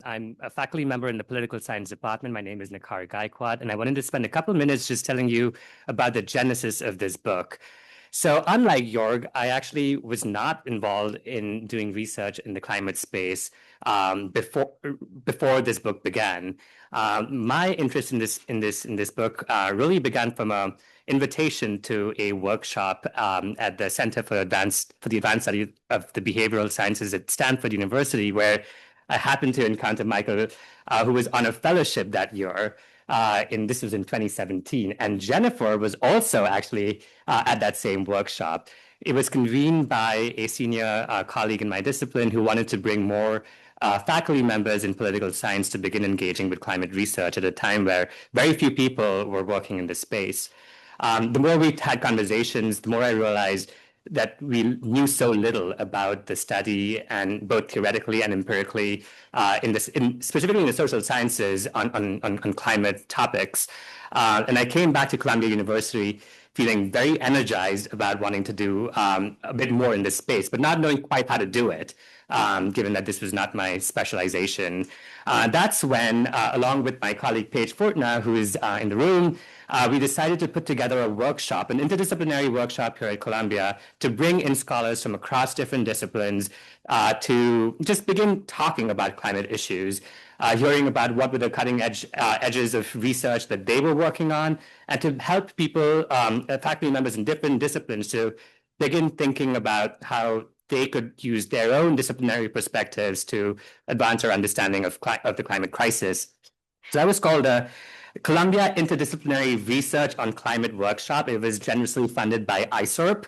I'm a faculty member in the political science department. My name is Nikar Gaikwad, and I wanted to spend a couple of minutes just telling you about the genesis of this book. So unlike Jorg, I actually was not involved in doing research in the climate space before this book began. My interest in this book really began from an invitation to a workshop at the Center for the Advanced Study of the Behavioral Sciences at Stanford University, where I happened to encounter Michael, who was on a fellowship that year. This was in 2017, and Jennifer was also actually at that same workshop. It was convened by a senior colleague in my discipline who wanted to bring more faculty members in political science to begin engaging with climate research at a time where very few people were working in this space. The more we had conversations, the more I realized that we knew so little about the study, and both theoretically and empirically, specifically in the social sciences on climate topics. And I came back to Columbia University feeling very energized about wanting to do a bit more in this space, but not knowing quite how to do it, given that this was not my specialization. That's when, along with my colleague Paige Fortner, who is in the room, we decided to put together a workshop, an interdisciplinary workshop here at Columbia, to bring in scholars from across different disciplines to just begin talking about climate issues, hearing about what were the cutting edges of research that they were working on, and to help people, faculty members in different disciplines, to begin thinking about how they could use their own disciplinary perspectives to advance our understanding of the climate crisis. So that was called a Columbia Interdisciplinary Research on Climate Workshop. It was generously funded by ISERP.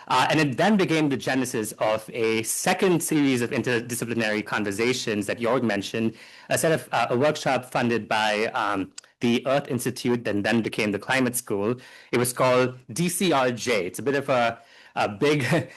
And it then became the genesis of a second series of interdisciplinary conversations that Jorg mentioned, a workshop funded by the Earth Institute and then became the Climate School. It was called DCRJ. It's a bit of a big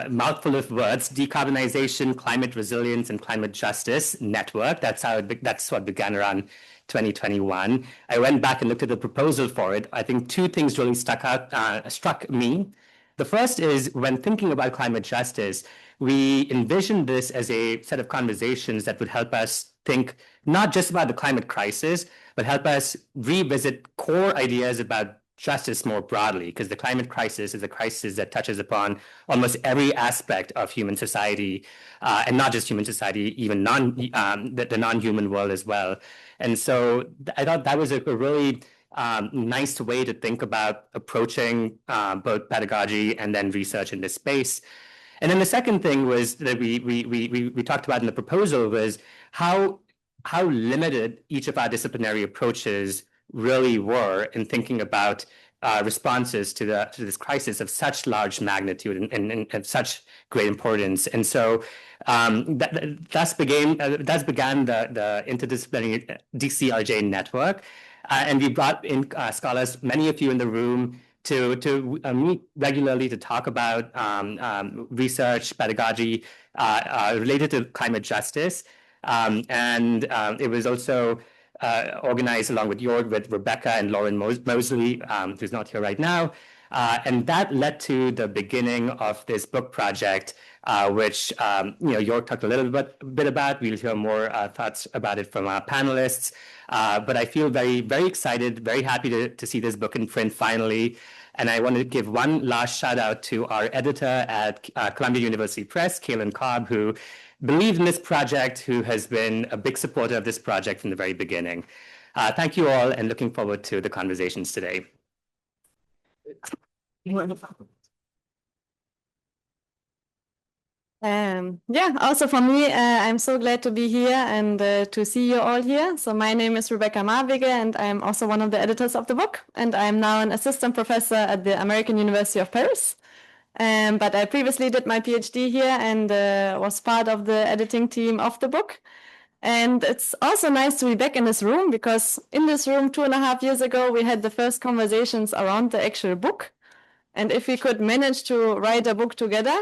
mouthful of words: Decarbonization, Climate Resilience, and Climate Justice Network. That's what began around 2021. I went back and looked at the proposal for it. I think two things really struck me. The first is, when thinking about climate justice, we envisioned this as a set of conversations that would help us think not just about the climate crisis, but help us revisit core ideas about justice more broadly, because the climate crisis is a crisis that touches upon almost every aspect of human society, and not just human society, even the non-human world as well. And so I thought that was a really nice way to think about approaching both pedagogy and then research in this space. And then the second thing was that we talked about in the proposal was how limited each of our disciplinary approaches really were in thinking about responses to this crisis of such large magnitude and of such great importance. And so thus began the interdisciplinary DCRJ network. And we brought in scholars, many of you in the room, to meet regularly to talk about research, pedagogy related to climate justice. And it was also organized along with Jorg, with Rebecca and Lauren Mosley, who's not here right now. And that led to the beginning of this book project, which Jorg talked a little bit about. We'll hear more thoughts about it from our panelists. But I feel very, very excited, very happy to see this book in print finally. And I want to give one last shout out to our editor at Columbia University Press, Kaylin Cobb, who believed in this project, who has been a big supporter of this project from the very beginning. Thank you all, and looking forward to the conversations today. Also for me, I'm so glad to be here and to see you all here. So my name is Rebecca Marwege, and I'm also one of the editors of the book. And I'm now an assistant professor at the American University of Paris. But I previously did my PhD here and was part of the editing team of the book. And it's also nice to be back in this room, because in this room 2.5 years ago, we had the first conversations around the actual book. And if we could manage to write a book together,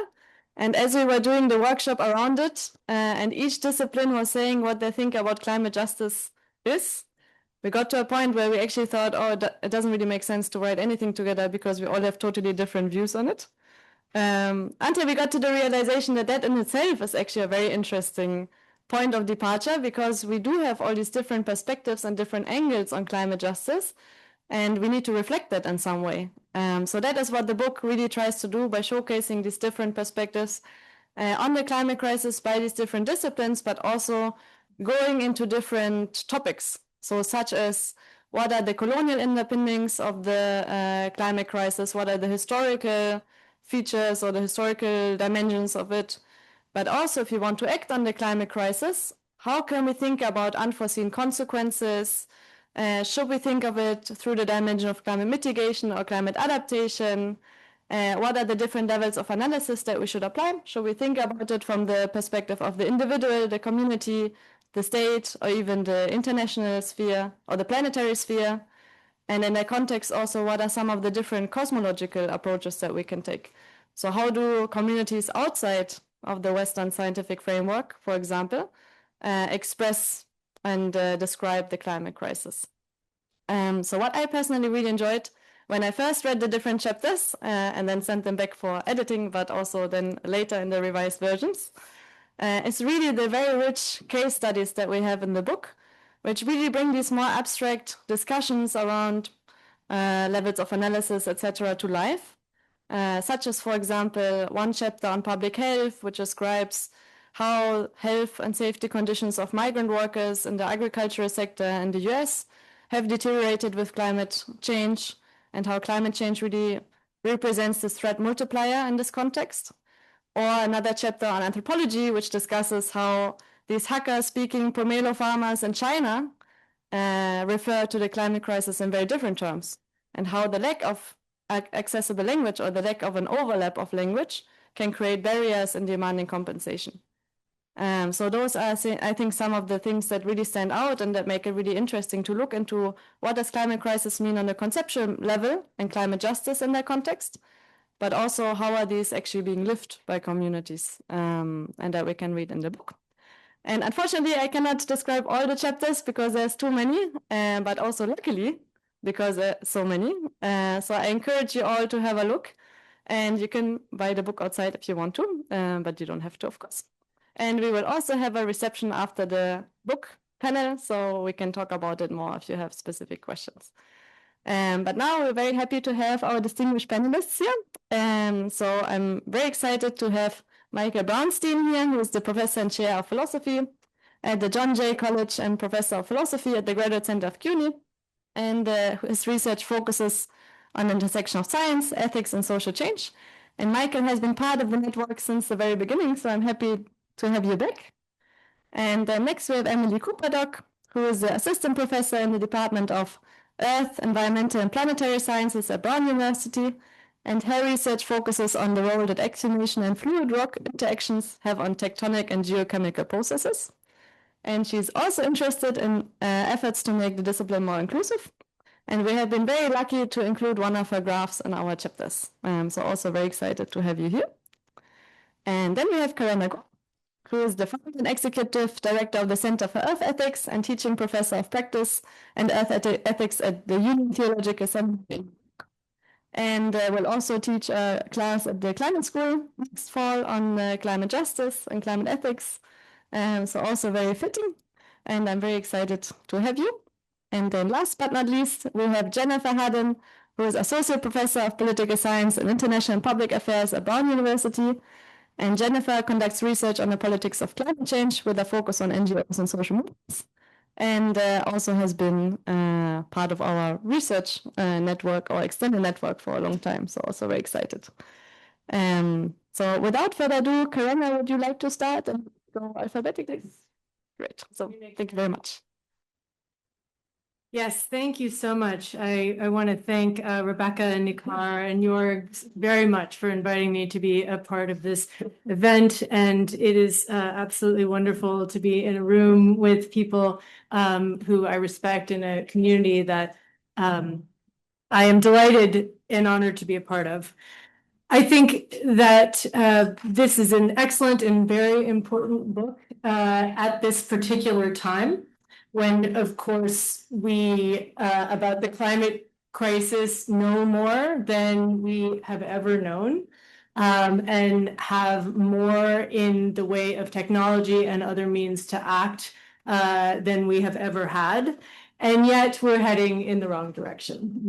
and as we were doing the workshop around it, and each discipline was saying what they think about climate justice is, we got to a point where we actually thought, oh, it doesn't really make sense to write anything together because we all have totally different views on it. Until we got to the realization that that in itself is actually a very interesting point of departure, because we do have all these different perspectives and different angles on climate justice, and we need to reflect that in some way. So that is what the book really tries to do by showcasing these different perspectives on the climate crisis by these different disciplines, but also going into different topics. So such as, what are the colonial underpinnings of the climate crisis? What are the historical features or the historical dimensions of it? But also, if you want to act on the climate crisis, how can we think about unforeseen consequences? Should we think of it through the dimension of climate mitigation or climate adaptation? What are the different levels of analysis that we should apply? Should we think about it from the perspective of the individual, the community, the state, or even the international sphere or the planetary sphere? And in that context also, what are some of the different cosmological approaches that we can take? So how do communities outside of the Western scientific framework, for example, express and describe the climate crisis? So what I personally really enjoyed when I first read the different chapters and then sent them back for editing, but also then later in the revised versions, is really the very rich case studies that we have in the book, which really bring these more abstract discussions around levels of analysis, etc., to life. Such as, for example, one chapter on public health, which describes how health and safety conditions of migrant workers in the agricultural sector in the US have deteriorated with climate change, and how climate change really represents this threat multiplier in this context. Or another chapter on anthropology, which discusses how these Hakka-speaking Pomelo farmers in China refer to the climate crisis in very different terms, and how the lack of accessible language or the lack of an overlap of language can create barriers in demanding compensation. So those are, I think, some of the things that really stand out and that make it really interesting to look into what does climate crisis mean on a conceptual level and climate justice in that context, but also how are these actually being lived by communities, and that we can read in the book. And unfortunately, I cannot describe all the chapters because there's too many, but also luckily, because so many. So I encourage you all to have a look, and you can buy the book outside if you want to, but you don't have to, of course. And we will also have a reception after the book panel, so we can talk about it more if you have specific questions. But now we're very happy to have our distinguished panelists here. So I'm very excited to have Michael Brownstein here, who is the professor and chair of philosophy at the John Jay College and professor of philosophy at the Graduate Center of CUNY. And his research focuses on the intersection of science, ethics, and social change. And Michael has been part of the network since the very beginning, so I'm happy to have you back. And next we have Emily Cooperdock, who is the assistant professor in the Department of Earth, Environmental, and Planetary Sciences at Brown University. And her research focuses on the role that exhumation and fluid rock interactions have on tectonic and geochemical processes. And she's also interested in efforts to make the discipline more inclusive. And we have been very lucky to include one of her graphs in our chapters. So also very excited to have you here. And then we have Karen Agro, who is the founder and executive director of the Center for Earth Ethics and teaching professor of practice and earth ethics at the Union Theological Seminary. And will also teach a class at the climate school next fall on climate justice and climate ethics. So also very fitting. And I'm very excited to have you. And then last but not least, we have Jennifer Haddon, who is associate professor of political science and international and public affairs at Brown University. And Jennifer conducts research on the politics of climate change with a focus on NGOs and social movements, and also has been part of our research network or extended network for a long time. So also very excited. So without further ado, Karena, would you like to start and go alphabetically? Great. So thank you very much. Yes, thank you so much. I want to thank Rebecca and Nikar and Jorg very much for inviting me to be a part of this event. And it is absolutely wonderful to be in a room with people who I respect in a community that I am delighted and honored to be a part of. I think that this is an excellent and very important book at this particular time, when, of course, we about the climate crisis know more than we have ever known. and have more in the way of technology and other means to act than we have ever had. And yet we're heading in the wrong direction.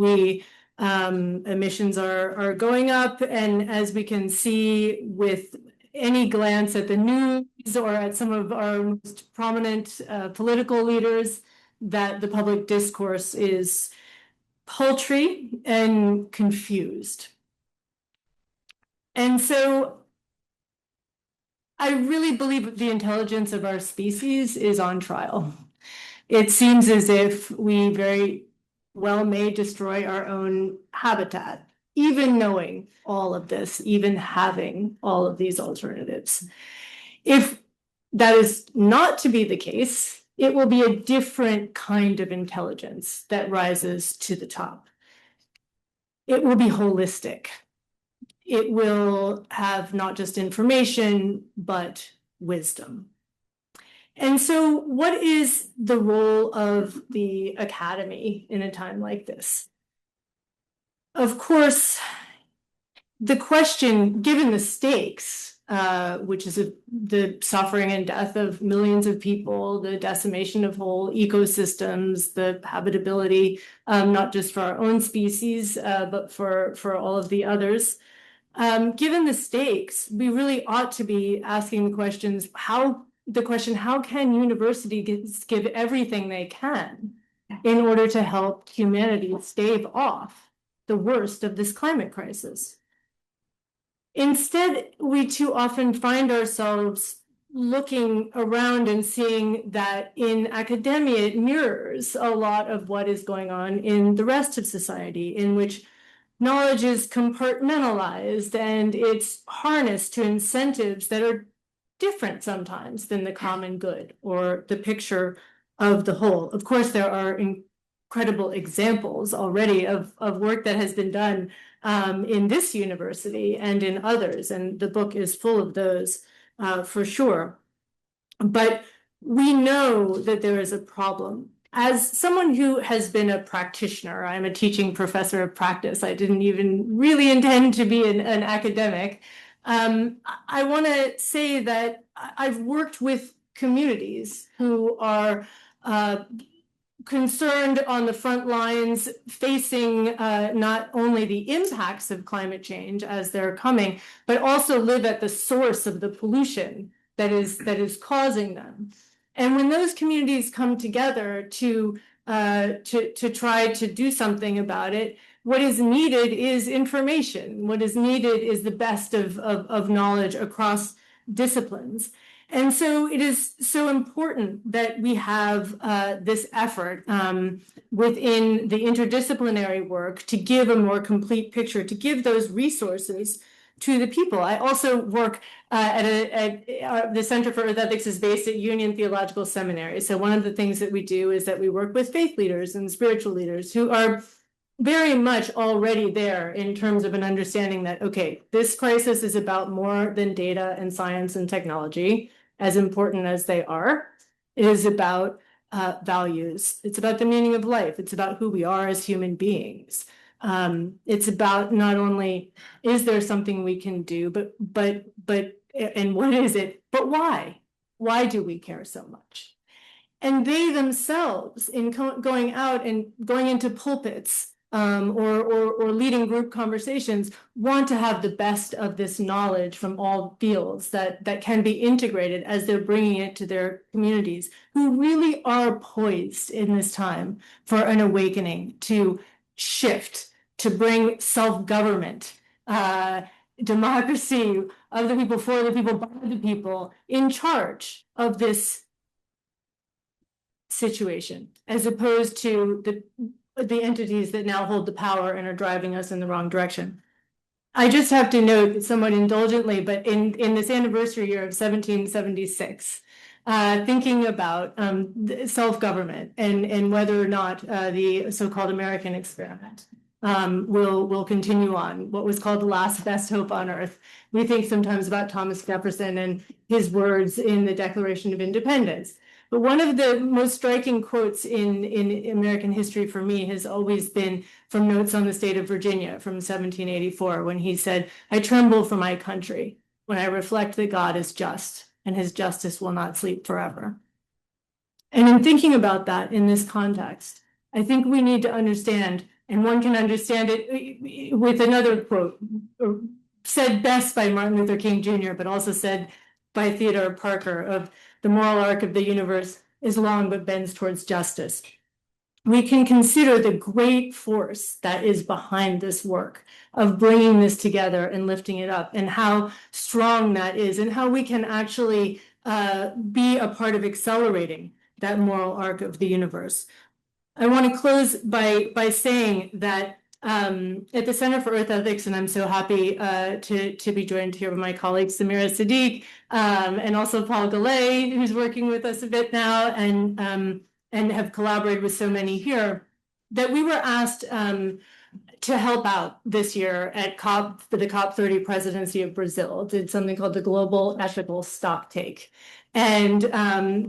Emissions are going up, and as we can see with any glance at the news or at some of our most prominent political leaders, that the public discourse is paltry and confused. And so I really believe the intelligence of our species is on trial. It seems as if we very well may destroy our own habitat, even knowing all of this, even having all of these alternatives. If that is not to be the case, it will be a different kind of intelligence that rises to the top. It will be holistic. It will have not just information, but wisdom. And so what is the role of the academy in a time like this? Of course, the question, given the stakes, which is the suffering and death of millions of people, the decimation of whole ecosystems, the habitability, not just for our own species, but for all of the others. Given the stakes, we really ought to be asking the questions, how can universities give everything they can in order to help humanity stave off the worst of this climate crisis? Instead, we too often find ourselves looking around and seeing that in academia, it mirrors a lot of what is going on in the rest of society, in which knowledge is compartmentalized and it's harnessed to incentives that are different sometimes than the common good or the picture of the whole. Of course, there are incredible examples already of work that has been done in this university and in others, and the book is full of those for sure. But we know that there is a problem. As someone who has been a practitioner, I'm a teaching professor of practice. I didn't even really intend to be an academic. I want to say that I've worked with communities who are concerned on the front lines, facing not only the impacts of climate change as they're coming, but also live at the source of the pollution that is causing them. And when those communities come together to try to do something about it, what is needed is information. What is needed is the best of knowledge across disciplines. And so it is so important that we have this effort within the interdisciplinary work to give a more complete picture, to give those resources to the people. I also work at the Center for Earth Ethics is based at Union Theological Seminary. So one of the things that we do is that we work with faith leaders and spiritual leaders who are very much already there in terms of an understanding that, okay, this crisis is about more than data and science and technology, as important as they are. It is about values. It's about the meaning of life. It's about who we are as human beings. It's about not only is there something we can do, but and what is it, but why? Why do we care so much? And they themselves, in going out and going into pulpits or leading group conversations, want to have the best of this knowledge from all fields that can be integrated as they're bringing it to their communities, who really are poised in this time for an awakening to shift, to bring self-government, democracy of the people, for the people, by the people, in charge of this situation, as opposed to the entities that now hold the power and are driving us in the wrong direction. I just have to note somewhat indulgently, but in this anniversary year of 1776, thinking about self-government and whether or not the so-called American experiment will continue on, what was called the last best hope on earth. We think sometimes about Thomas Jefferson and his words in the Declaration of Independence. But one of the most striking quotes in American history for me has always been from Notes on the State of Virginia from 1784, when he said, "I tremble for my country when I reflect that God is just, and his justice will not sleep forever." And in thinking about that in this context, I think we need to understand, and one can understand it with another quote, said best by Martin Luther King Jr., but also said by Theodore Parker, of the moral arc of the universe is long but bends towards justice. We can consider the great force that is behind this work of bringing this together and lifting it up, and how strong that is, and how we can actually be a part of accelerating that moral arc of the universe. I want to close by saying that at the Center for Earth Ethics, and I'm so happy to be joined here with my colleague Samira Sadiq, and also Paul Gallet, who's working with us a bit now, and have collaborated with so many here, that we were asked to help out this year at for the COP30 presidency of Brazil, did something called the Global Ethical Stocktake. And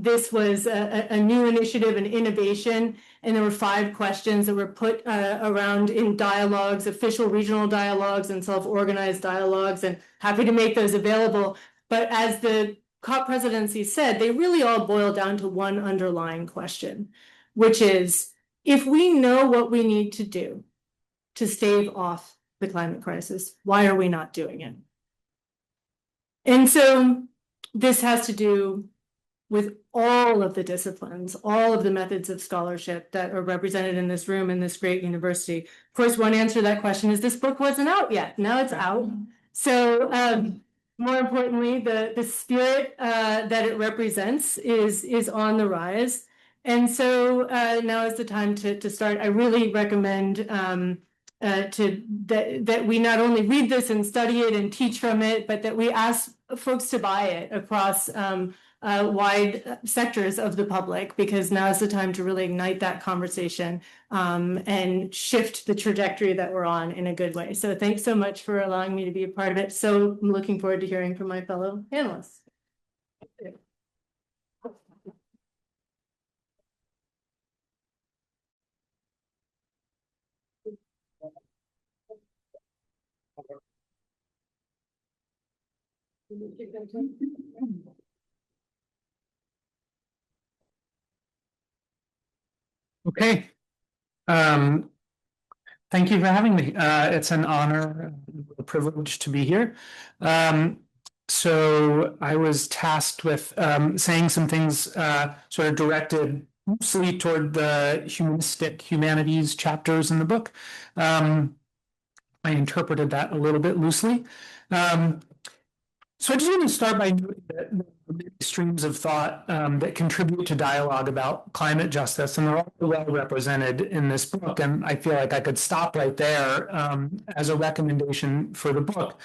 this was a new initiative, an innovation, and there were 5 questions that were put around in dialogues, official regional dialogues and self-organized dialogues, and happy to make those available. But as the COP presidency said, they really all boil down to one underlying question, which is, if we know what we need to do to stave off the climate crisis, why are we not doing it? And so this has to do with all of the disciplines, all of the methods of scholarship that are represented in this room in this great university. Of course, one answer to that question is this book wasn't out yet. Now it's out. So more importantly, the spirit that it represents is on the rise. And so now is the time to start. I really recommend that we not only read this and study it and teach from it, but that we ask folks to buy it across wide sectors of the public, because now is the time to really ignite that conversation and shift the trajectory that we're on in a good way. So thanks so much for allowing me to be a part of it. So I'm looking forward to hearing from my fellow panelists. Okay. Thank you for having me. It's an honor, a privilege to be here. So I was tasked with saying some things sort of directed mostly toward the humanities chapters in the book. I interpreted that a little bit loosely. So I just want to start by noting that the streams of thought that contribute to dialogue about climate justice, and they're all well represented in this book. And I feel like I could stop right there as a recommendation for the book,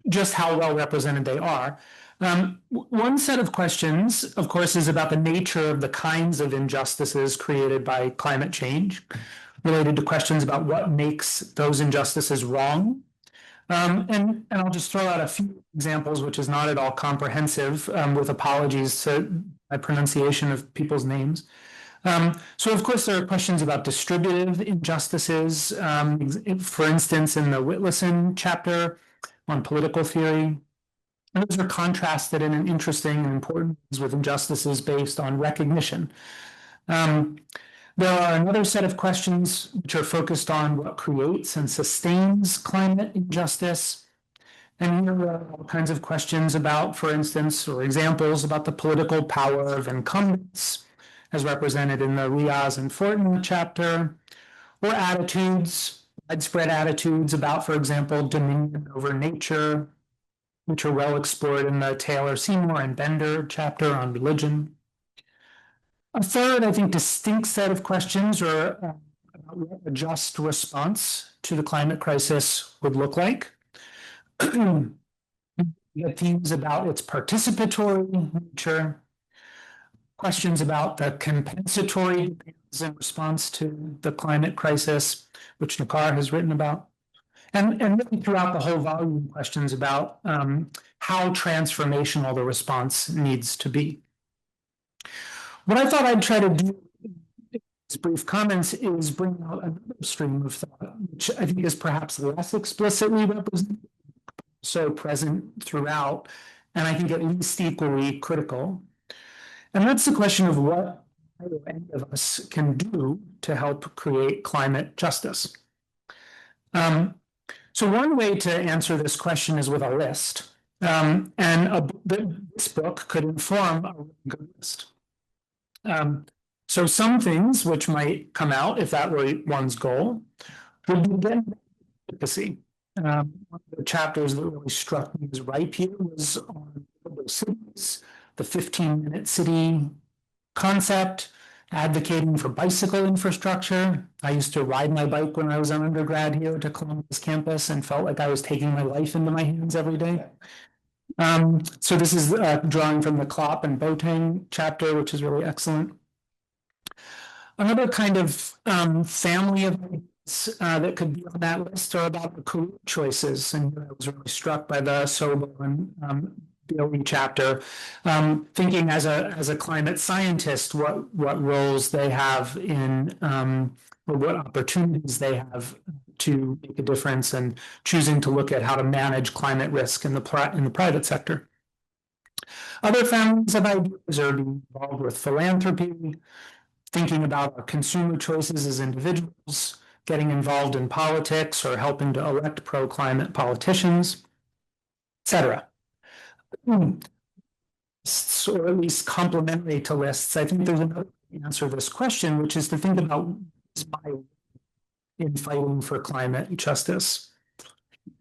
just how well represented they are. One set of questions, of course, is about the nature of the kinds of injustices created by climate change, related to questions about what makes those injustices wrong. And I'll just throw out a few examples, which is not at all comprehensive, with apologies to my pronunciation of people's names. So, of course, there are questions about distributive injustices, for instance, in the Witlesen chapter on political theory. And those are contrasted in an interesting and important ways with injustices based on recognition. There are another set of questions which are focused on what creates and sustains climate injustice. And here are all kinds of questions about, for instance, or examples about the political power of incumbents, as represented in the Riaz and Fortin chapter, or attitudes, widespread attitudes about, for example, dominion over nature, which are well explored in the Taylor, Seymour, and Bender chapter on religion. A third, I think, distinct set of questions are about what a just response to the climate crisis would look like. The themes about its participatory nature, questions about the compensatory demands in response to the climate crisis, which Nakar has written about, and really throughout the whole volume, questions about how transformational the response needs to be. What I thought I'd try to do in these brief comments is bring out another stream of thought, which I think is perhaps less explicitly represented, so present throughout, and I think at least equally critical. And that's the question of what any of us can do to help create climate justice. So one way to answer this question is with a list. This book could inform a really good list. So some things which might come out, if that were one's goal, would be again advocacy. One of the chapters that really struck me as ripe here was on cities, the 15-minute city concept, advocating for bicycle infrastructure. I used to ride my bike when I was an undergrad here to Columbus campus and felt like I was taking my life into my hands every day. So this is drawing from the Klopp and Boateng chapter, which is really excellent. Another kind of family of ideas that could be on that list are about the career choices. And I was really struck by the Sobel and Bailey chapter, thinking as a climate scientist, what roles they have in, or what opportunities they have to make a difference, and choosing to look at how to manage climate risk in the private sector. Other families of ideas are being involved with philanthropy, thinking about our consumer choices as individuals, getting involved in politics or helping to elect pro-climate politicians, etc. Or at least complementary to lists, I think there's another way to answer this question, which is to think about my in fighting for climate justice.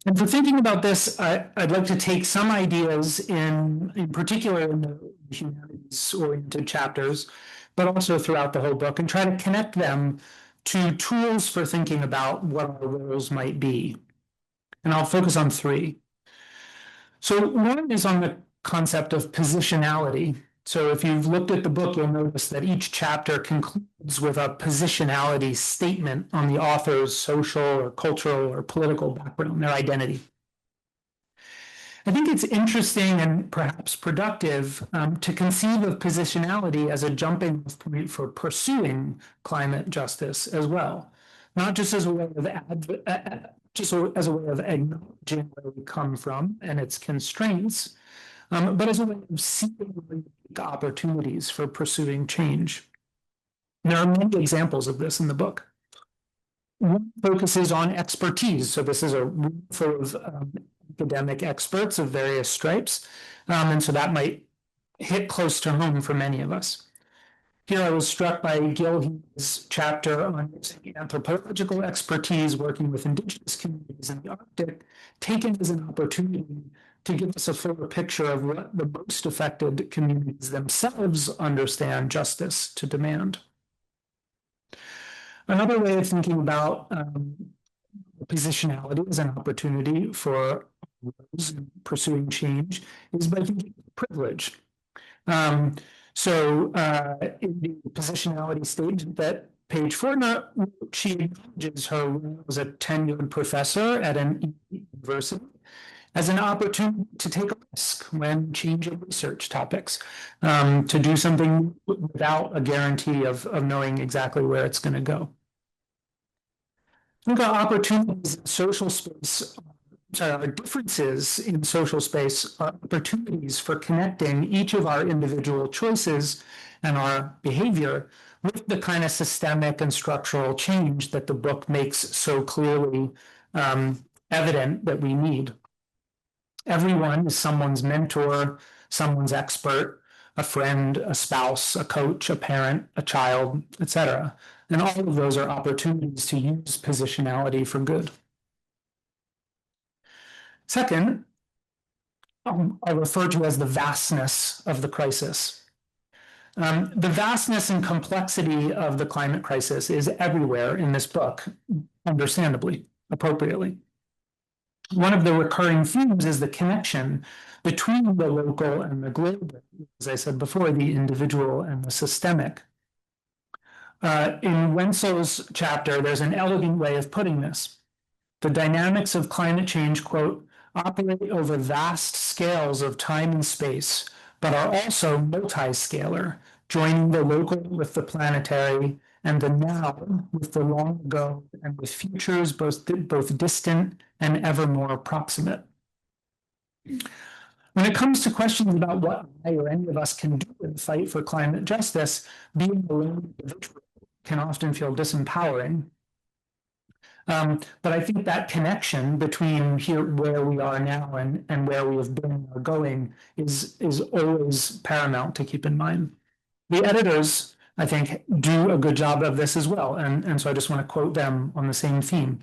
And for thinking about this, I'd like to take some ideas in particular in the humanities-oriented chapters, but also throughout the whole book, and try to connect them to tools for thinking about what our roles might be. And I'll focus on three. So one is on the concept of positionality. So if you've looked at the book, you'll notice that each chapter concludes with a positionality statement on the author's social or cultural or political background, their identity. I think it's interesting and perhaps productive to conceive of positionality as a jumping point for pursuing climate justice as well, not just as a way of acknowledging where we come from and its constraints, but as a way of seeking opportunities for pursuing change. There are many examples of this in the book. One focuses on expertise. So this is a room full of academic experts of various stripes. And so that might hit close to home for many of us. Here I was struck by Gilhe's chapter on using anthropological expertise working with indigenous communities in the Arctic, taken as an opportunity to give us a fuller picture of what the most affected communities themselves understand justice to demand. Another way of thinking about positionality as an opportunity for those pursuing change is by thinking of privilege. So in the positionality statement that page 4, she acknowledges her role as a tenured professor at an university as an opportunity to take a risk when changing research topics, to do something without a guarantee of knowing exactly where it's going to go. I think our opportunities in social space, our differences in social space are opportunities for connecting each of our individual choices and our behavior with the kind of systemic and structural change that the book makes so clearly evident that we need. Everyone is someone's mentor, someone's expert, a friend, a spouse, a coach, a parent, a child, etc. And all of those are opportunities to use positionality for good. Second, I refer to as the vastness of the crisis. The vastness and complexity of the climate crisis is everywhere in this book, understandably, appropriately. One of the recurring themes is the connection between the local and the global, as I said before, the individual and the systemic. In Wenzel's chapter, there's an elegant way of putting this. The dynamics of climate change, quote, operate over vast scales of time and space, but are also multi-scalar, joining the local with the planetary, and the now with the long ago, and with futures both distant and ever more proximate. When it comes to questions about what I or any of us can do in the fight for climate justice, being a lone individual can often feel disempowering. But I think that connection between here, where we are now, and where we have been and are going is always paramount to keep in mind. The editors, I think, do a good job of this as well. And so I just want to quote them on the same theme.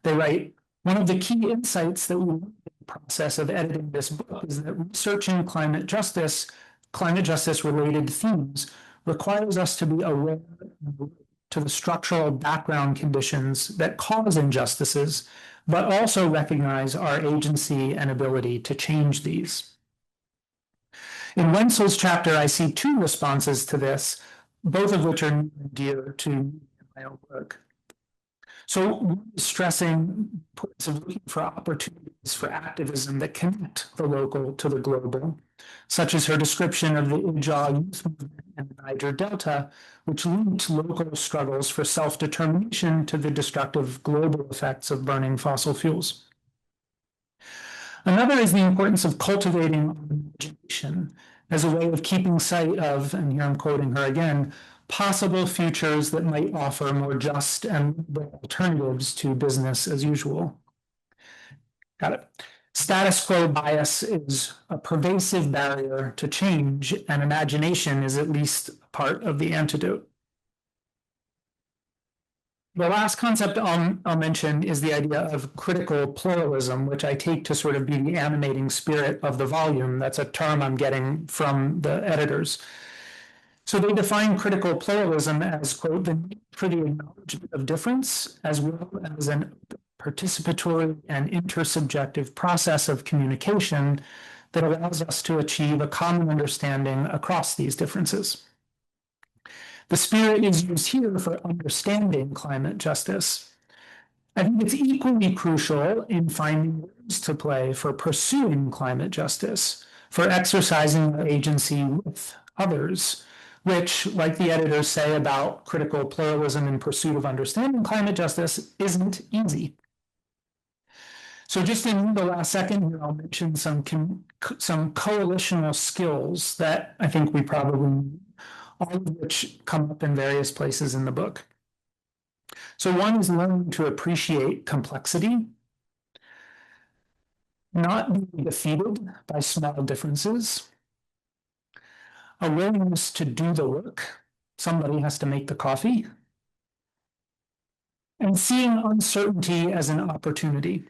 They write, one of the key insights that we learned in the process of editing this book is that researching climate justice related themes requires us to be aware to the structural background conditions that cause injustices, but also recognize our agency and ability to change these. In Wenzel's chapter, I see two responses to this, both of which are dear to my own work. So stressing points of looking for opportunities for activism that connect the local to the global, such as her description of the Ijaw youth movement in the Niger Delta, which linked local struggles for self-determination to the destructive global effects of burning fossil fuels. Another is the importance of cultivating imagination as a way of keeping sight of, and here I'm quoting her again, possible futures that might offer more just and alternatives to business as usual. Got it. Status quo bias is a pervasive barrier to change, and imagination is at least part of the antidote. The last concept I'll mention is the idea of critical pluralism, which I take to sort of be the animating spirit of the volume. That's a term I'm getting from the editors. So they define critical pluralism as, quote, the need for the acknowledgement of difference, as well as an participatory and intersubjective process of communication that allows us to achieve a common understanding across these differences. The spirit is used here for understanding climate justice. I think it's equally crucial in finding words to play for pursuing climate justice, for exercising our agency with others, which, like the editors say about critical pluralism in pursuit of understanding climate justice, isn't easy. So just in the last second here, I'll mention some coalitional skills that I think we probably need, all of which come up in various places in the book. So one is learning to appreciate complexity, not being defeated by small differences, a willingness to do the work. Somebody has to make the coffee, and seeing uncertainty as an opportunity.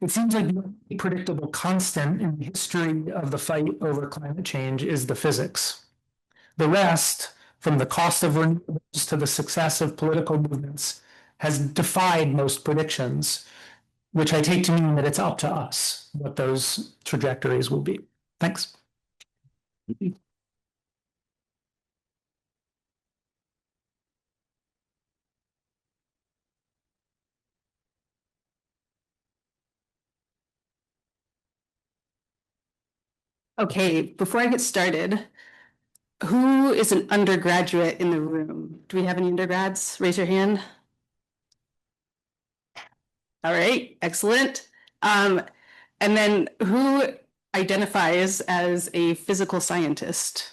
It seems like the only predictable constant in the history of the fight over climate change is the physics. The rest, from the cost of renewables to the success of political movements, has defied most predictions, which I take to mean that it's up to us what those trajectories will be. Thanks. Okay, before I get started, who is an undergraduate in the room? Do we have any undergrads? Raise your hand. All right, excellent. And then who identifies as a physical scientist?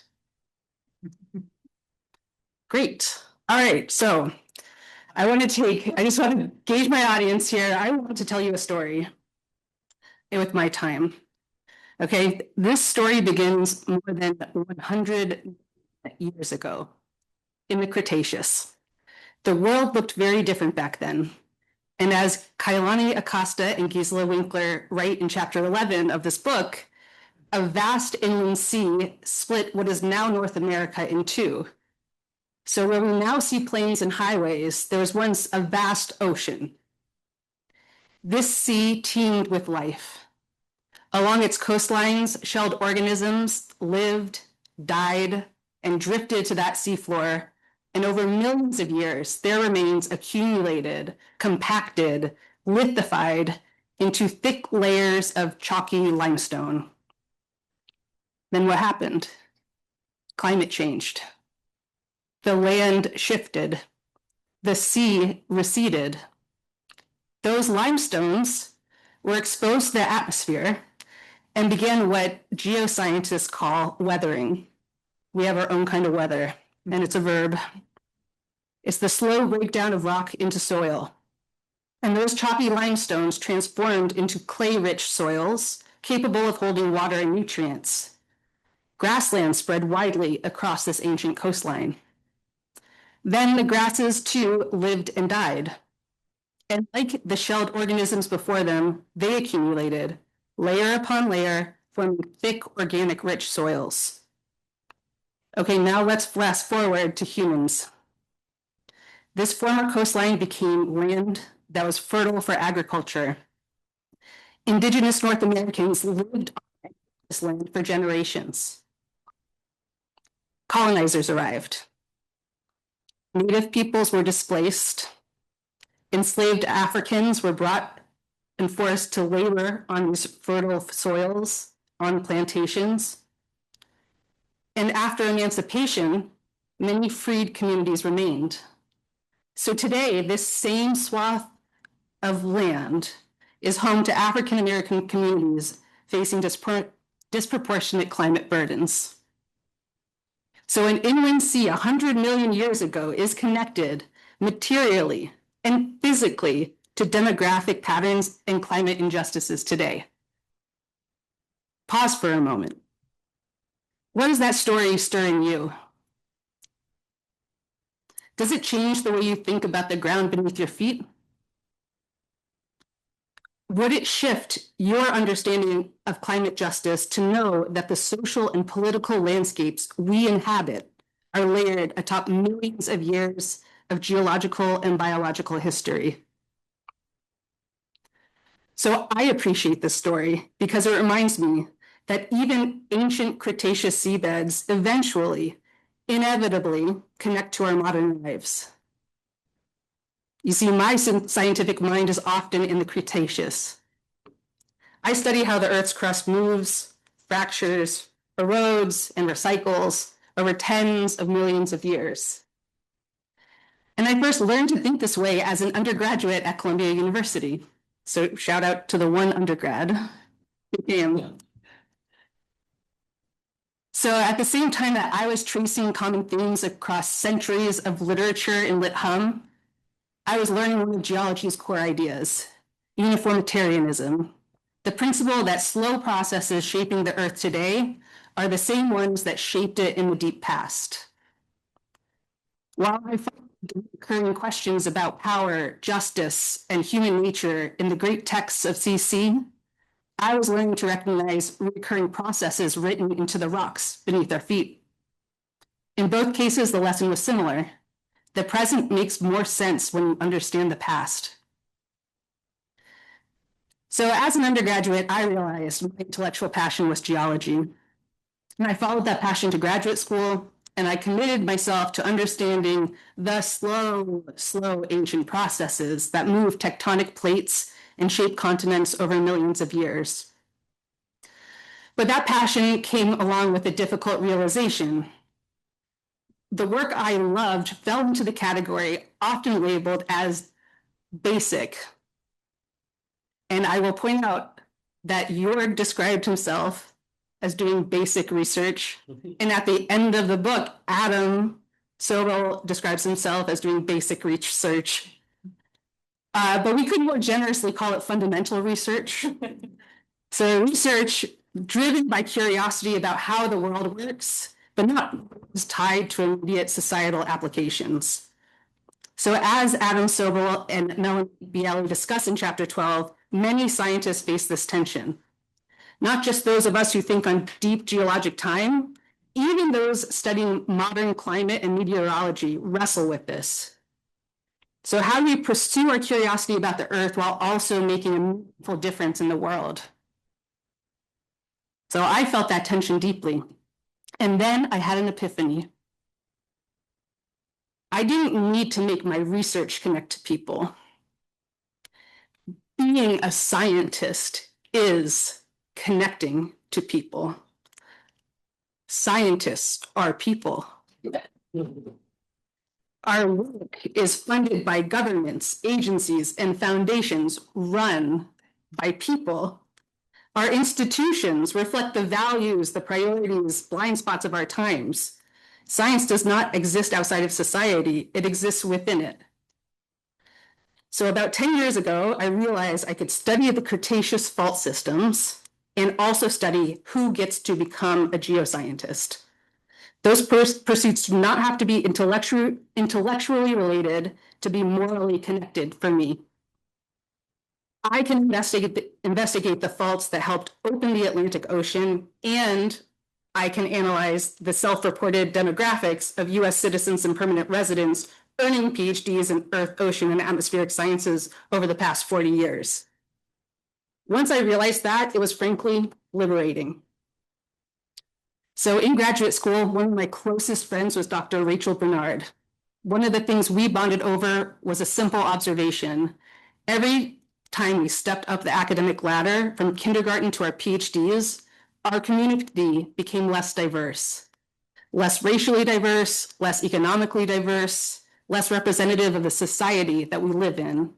Great. All right, so I just want to gauge my audience here. I want to tell you a story with my time. Okay, this story begins more than 100 years ago in the Cretaceous. The world looked very different back then. And as Kailani Acosta and Gisela Winkler write in chapter 11 of this book, a vast inland sea split what is now North America in two. So where we now see plains and highways, there was once a vast ocean. This sea teemed with life. Along its coastlines, shelled organisms lived, died, and drifted to that seafloor. And over millions of years, their remains accumulated, compacted, lithified into thick layers of chalky limestone. Then what happened? climate changed. The land shifted. The sea receded. Those limestones were exposed to the atmosphere and began what geoscientists call weathering. We have our own kind of weather, and it's a verb. It's the slow breakdown of rock into soil. And those choppy limestones transformed into clay-rich soils capable of holding water and nutrients. Grassland spread widely across this ancient coastline. Then the grasses too lived and died. And like the shelled organisms before them, they accumulated layer upon layer, forming thick, organic, rich soils. Okay, now let's fast forward to humans. This former coastline became land that was fertile for agriculture. Indigenous North Americans lived on this land for generations. Colonizers arrived. Native peoples were displaced. Enslaved Africans were brought and forced to labor on these fertile soils, on plantations. And after emancipation, many freed communities remained. So today, this same swath of land is home to African American communities facing disproportionate climate burdens. So an inland sea 100 million years ago is connected materially and physically to demographic patterns and climate injustices today. Pause for a moment. What is that story stirring you? Does it change the way you think about the ground beneath your feet? Would it shift your understanding of climate justice to know that the social and political landscapes we inhabit are layered atop millions of years of geological and biological history? So I appreciate this story because it reminds me that even ancient Cretaceous seabeds eventually, inevitably, connect to our modern lives. You see, my scientific mind is often in the Cretaceous. I study how the Earth's crust moves, fractures, erodes, and recycles over tens of millions of years. And I first learned to think this way as an undergraduate at Columbia University. So shout out to the one undergrad who came. So at the same time that I was tracing common themes across centuries of literature in Lit Hum, I was learning one of geology's core ideas, uniformitarianism, the principle that slow processes shaping the Earth today are the same ones that shaped it in the deep past. While I find recurring questions about power, justice, and human nature in the great texts of CC, I was learning to recognize recurring processes written into the rocks beneath our feet. In both cases, the lesson was similar. The present makes more sense when you understand the past. So as an undergraduate, I realized my intellectual passion was geology. And I followed that passion to graduate school, and I committed myself to understanding the slow ancient processes that move tectonic plates and shape continents over millions of years. But that passion came along with a difficult realization. The work I loved fell into the category often labeled as basic. And I will point out that Jorg described himself as doing basic research. And at the end of the book, Adam Sobel describes himself as doing basic research. But we could more generously call it fundamental research. So research driven by curiosity about how the world works, but not tied to immediate societal applications. So as Adam Sobel and Melanie Bialy discuss in chapter 12, many scientists face this tension. Not just those of us who think on deep geologic time, even those studying modern climate and meteorology wrestle with this. So how do we pursue our curiosity about the Earth while also making a meaningful difference in the world? So I felt that tension deeply. And then I had an epiphany. I didn't need to make my research connect to people. Being a scientist is connecting to people. Scientists are people. Our work is funded by governments, agencies, and foundations run by people. Our institutions reflect the values, the priorities, blind spots of our times. Science does not exist outside of society, it exists within it. So about 10 years ago, I realized I could study the Cretaceous fault systems and also study who gets to become a geoscientist. Those pursuits do not have to be intellectually related to be morally connected for me. I can investigate the faults that helped open the Atlantic Ocean, and I can analyze the self-reported demographics of US citizens and permanent residents earning PhDs in Earth, Ocean, and Atmospheric Sciences over the past 40 years. Once I realized that, it was frankly liberating. So in graduate school, one of my closest friends was Dr. Rachel Bernard. One of the things we bonded over was a simple observation. Every time we stepped up the academic ladder from kindergarten to our PhDs, our community became less diverse, less racially diverse, less economically diverse, less representative of the society that we live in.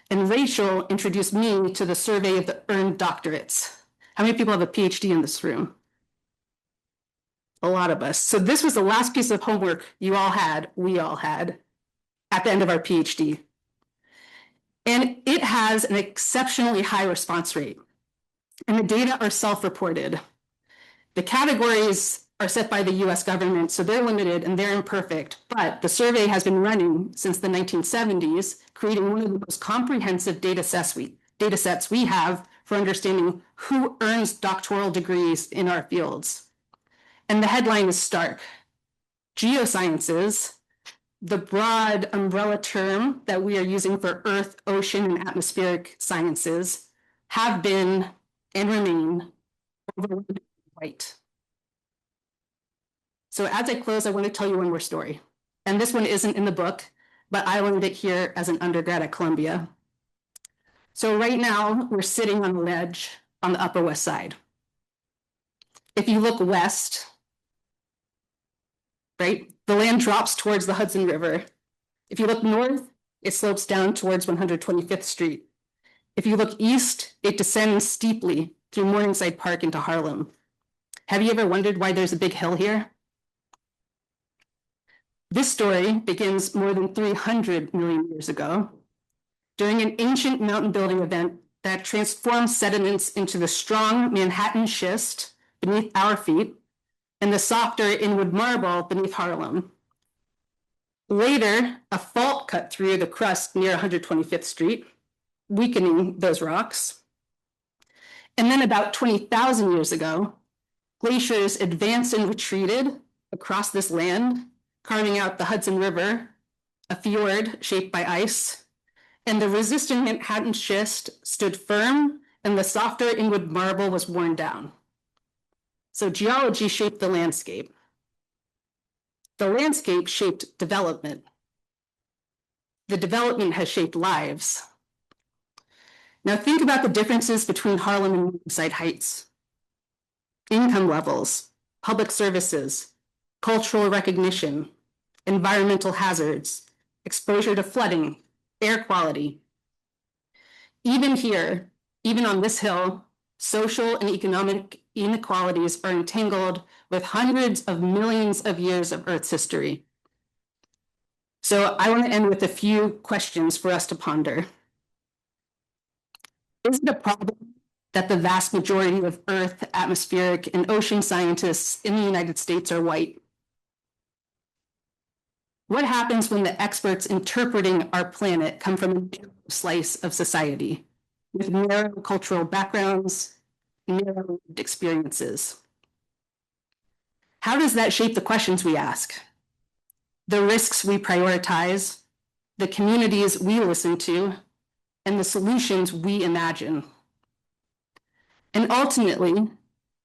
And Rachel introduced me to the survey of the earned doctorates. How many people have a PhD in this room? A lot of us. So this was the last piece of homework we all had, at the end of our PhD. And it has an exceptionally high response rate. And the data are self-reported. The categories are set by the US government, so they're limited and they're imperfect, but the survey has been running since the 1970s, creating one of the most comprehensive data sets we have for understanding who earns doctoral degrees in our fields. And the headline is stark. Geosciences, the broad umbrella term that we are using for Earth, ocean, and atmospheric sciences, have been and remain overwhelmingly white. So as I close, I want to tell you one more story. And this one isn't in the book, but I learned it here as an undergrad at Columbia. So right now, we're sitting on a ledge on the Upper West Side. If you look west, right, the land drops towards the Hudson River. If you look north, it slopes down towards 125th Street. If you look east, it descends steeply through Morningside Park into Harlem. Have you ever wondered why there's a big hill here? This story begins more than 300 million years ago, during an ancient mountain building event that transformed sediments into the strong Manhattan schist beneath our feet and the softer Inwood marble beneath Harlem. Later, a fault cut through the crust near 125th Street, weakening those rocks. And then about 20,000 years ago, glaciers advanced and retreated across this land, carving out the Hudson River, a fjord shaped by ice, and the resistant Manhattan schist stood firm and the softer Inwood marble was worn down. So geology shaped the landscape. The landscape shaped development. The development has shaped lives. Now think about the differences between Harlem and Morningside Heights. Income levels, public services, cultural recognition, environmental hazards, exposure to flooding, air quality. Even here, even on this hill, social and economic inequalities are entangled with hundreds of millions of years of Earth's history. So I want to end with a few questions for us to ponder. Is it a problem that the vast majority of Earth, atmospheric, and ocean scientists in the United States are white? What happens when the experts interpreting our planet come from a narrow slice of society with narrow cultural backgrounds, narrow experiences? How does that shape the questions we ask, the risks we prioritize, the communities we listen to, and the solutions we imagine? And ultimately,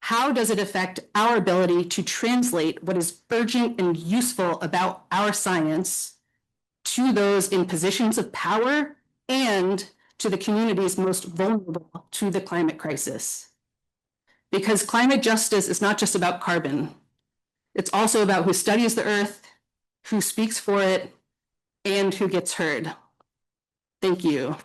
how does it affect our ability to translate what is urgent and useful about our science to those in positions of power and to the communities most vulnerable to the climate crisis? Because climate justice is not just about carbon. It's also about who studies the earth, who speaks for it, and who gets heard. Thank you.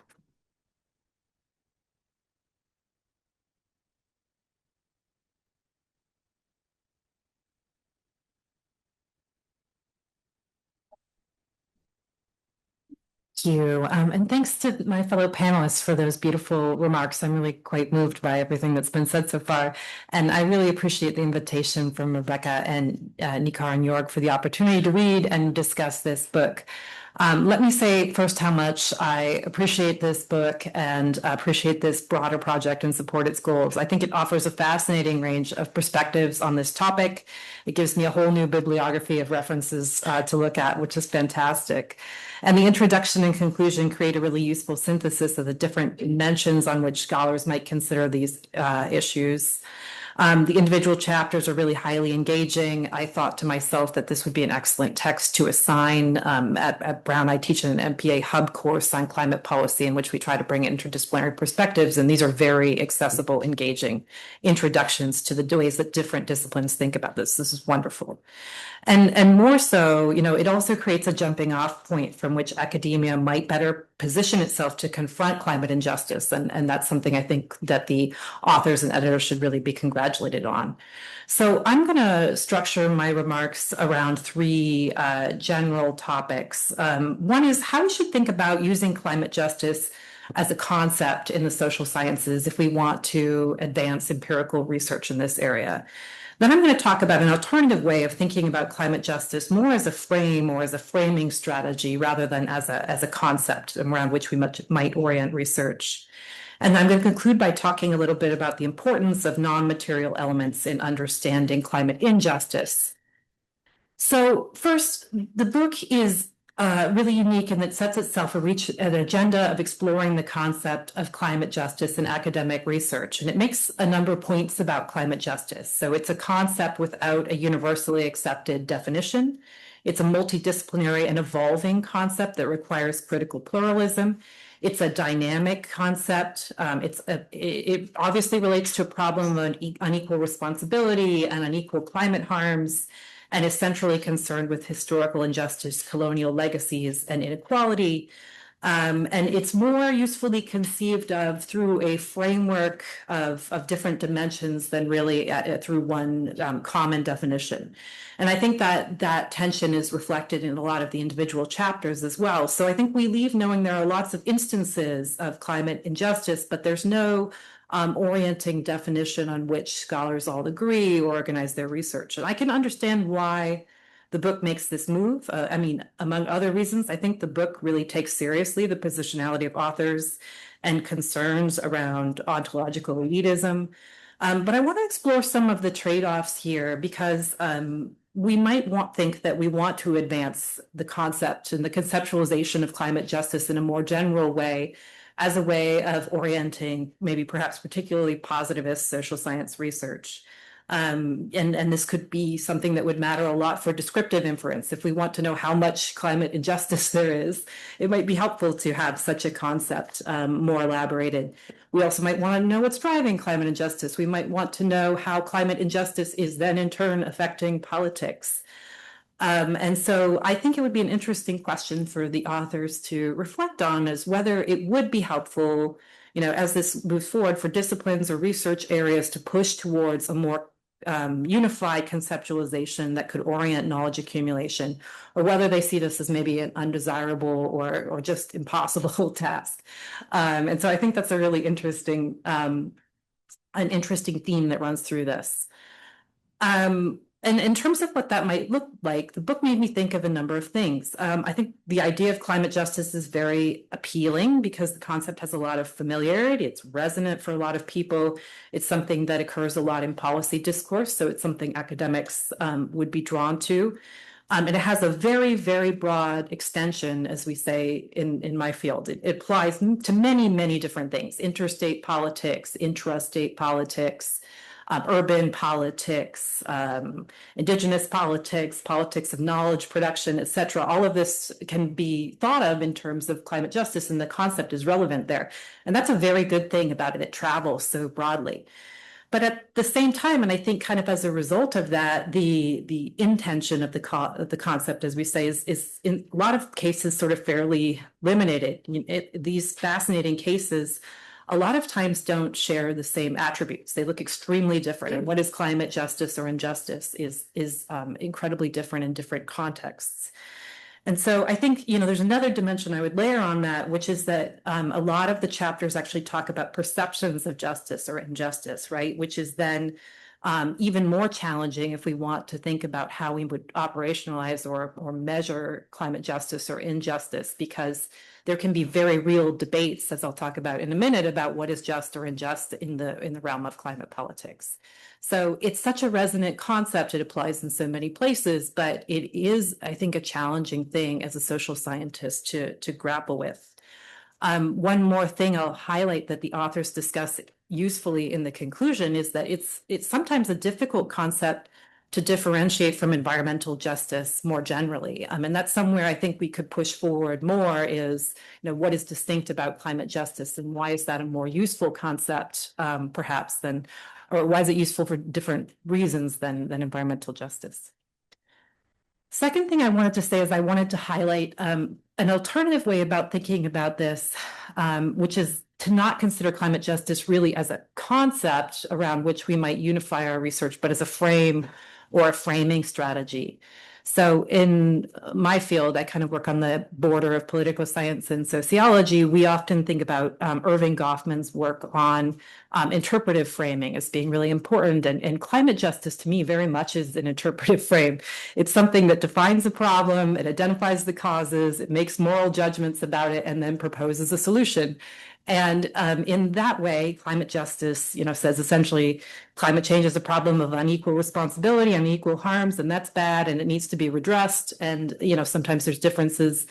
Thank you. And thanks to my fellow panelists for those beautiful remarks. I'm really quite moved by everything that's been said so far. And I really appreciate the invitation from Rebecca and Nikar and Jorg for the opportunity to read and discuss this book. Let me say first how much I appreciate this book and appreciate this broader project and support its goals. I think it offers a fascinating range of perspectives on this topic. It gives me a whole new bibliography of references to look at, which is fantastic. And the introduction and conclusion create a really useful synthesis of the different dimensions on which scholars might consider these issues. The individual chapters are really highly engaging. I thought to myself that this would be an excellent text to assign. At Brown, I teach an MPA hub course on climate policy in which we try to bring interdisciplinary perspectives, and these are very accessible, engaging introductions to the ways that different disciplines think about this. This is wonderful. And more so, it also creates a jumping off point from which academia might better position itself to confront climate injustice. And that's something I think that the authors and editors should really be congratulated on. So I'm going to structure my remarks around three general topics. One is how we should think about using climate justice as a concept in the social sciences if we want to advance empirical research in this area. Then I'm going to talk about an alternative way of thinking about climate justice more as a frame or as a framing strategy rather than as a concept around which we might orient research. And I'm going to conclude by talking a little bit about the importance of non-material elements in understanding climate injustice. So first, the book is really unique in that it sets itself an agenda of exploring the concept of climate justice in academic research. And it makes a number of points about climate justice. So it's a concept without a universally accepted definition. It's a multidisciplinary and evolving concept that requires critical pluralism. It's a dynamic concept. It obviously relates to a problem of unequal responsibility and unequal climate harms, and is centrally concerned with historical injustice, colonial legacies, and inequality. And it's more usefully conceived of through a framework of different dimensions than really through one common definition. And I think that tension is reflected in a lot of the individual chapters as well. So I think we leave knowing there are lots of instances of climate injustice, but there's no orienting definition on which scholars all agree or organize their research. And I can understand why the book makes this move. Among other reasons, I think the book really takes seriously the positionality of authors and concerns around ontological elitism. But I want to explore some of the trade-offs here because we might think that we want to advance the concept and the conceptualization of climate justice in a more general way as a way of orienting maybe perhaps particularly positivist social science research. And this could be something that would matter a lot for descriptive inference. If we want to know how much climate injustice there is, it might be helpful to have such a concept more elaborated. We also might want to know what's driving climate injustice. We might want to know how climate injustice is then in turn affecting politics. And so I think it would be an interesting question for the authors to reflect on as whether it would be helpful, as this moves forward for disciplines or research areas to push towards a more unified conceptualization that could orient knowledge accumulation, or whether they see this as maybe an undesirable or just impossible task. And so I think that's a really interesting, an interesting theme that runs through this. And in terms of what that might look like, the book made me think of a number of things. I think the idea of climate justice is very appealing because the concept has a lot of familiarity. It's resonant for a lot of people. It's something that occurs a lot in policy discourse, so it's something academics would be drawn to. And it has a very, very broad extension, as we say in my field. It applies to many, many different things: interstate politics, intrastate politics, urban politics, indigenous politics, politics of knowledge production, et cetera. All of this can be thought of in terms of climate justice, and the concept is relevant there. And that's a very good thing about it. It travels so broadly. But at the same time, and I think kind of as a result of that, the intention of the concept, as we say, is in a lot of cases sort of fairly limited. These fascinating cases a lot of times don't share the same attributes. They look extremely different. And what is climate justice or injustice is incredibly different in different contexts. And so I think, there's another dimension I would layer on that, which is that a lot of the chapters actually talk about perceptions of justice or injustice, right? Which is then even more challenging if we want to think about how we would operationalize or measure climate justice or injustice, because there can be very real debates, as I'll talk about in a minute, about what is just or unjust in the realm of climate politics. So it's such a resonant concept. It applies in so many places, but it is, I think, a challenging thing as a social scientist to grapple with. One more thing I'll highlight that the authors discuss usefully in the conclusion is that it's sometimes a difficult concept to differentiate from environmental justice more generally. And that's somewhere I think we could push forward more is, what is distinct about climate justice and why is that a more useful concept, perhaps, than, or why is it useful for different reasons than environmental justice? Second thing I wanted to say is I wanted to highlight an alternative way about thinking about this, which is to not consider climate justice really as a concept around which we might unify our research, but as a frame or a framing strategy. So in my field, I kind of work on the border of political science and sociology. We often think about Irving Goffman's work on interpretive framing as being really important. And climate justice, to me, very much is an interpretive frame. It's something that defines a problem, it identifies the causes, it makes moral judgments about it, and then proposes a solution. And in that way, climate justice, says essentially climate change is a problem of unequal responsibility, unequal harms, and that's bad, and it needs to be redressed. And sometimes there's differences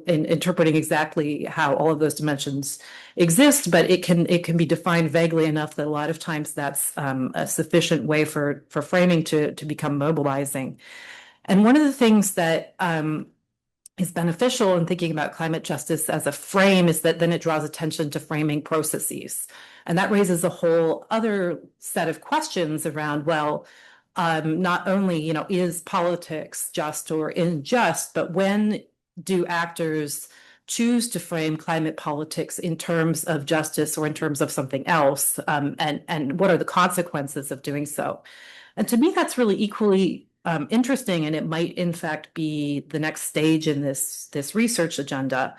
in interpreting exactly how all of those dimensions exist, but it can be defined vaguely enough that a lot of times that's a sufficient way for framing to become mobilizing. And one of the things that is beneficial in thinking about climate justice as a frame is that then it draws attention to framing processes. And that raises a whole other set of questions around, well, not only, is politics just or unjust, but when do actors choose to frame climate politics in terms of justice or in terms of something else? And what are the consequences of doing so? And to me, that's really equally interesting, and it might in fact be the next stage in this research agenda.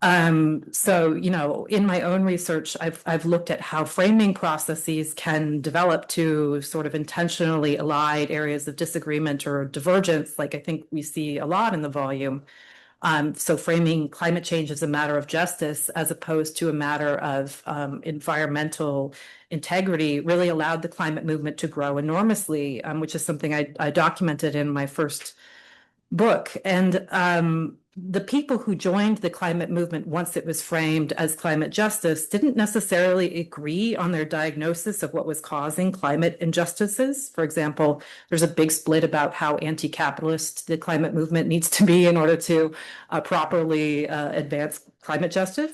So in my own research, I've looked at how framing processes can develop to sort of intentionally elide areas of disagreement or divergence, like I think we see a lot in the volume. So framing climate change as a matter of justice as opposed to a matter of environmental integrity really allowed the climate movement to grow enormously, which is something I documented in my first book. And the people who joined the climate movement once it was framed as climate justice didn't necessarily agree on their diagnosis of what was causing climate injustices. For example, there's a big split about how anti-capitalist the climate movement needs to be in order to properly advance climate justice.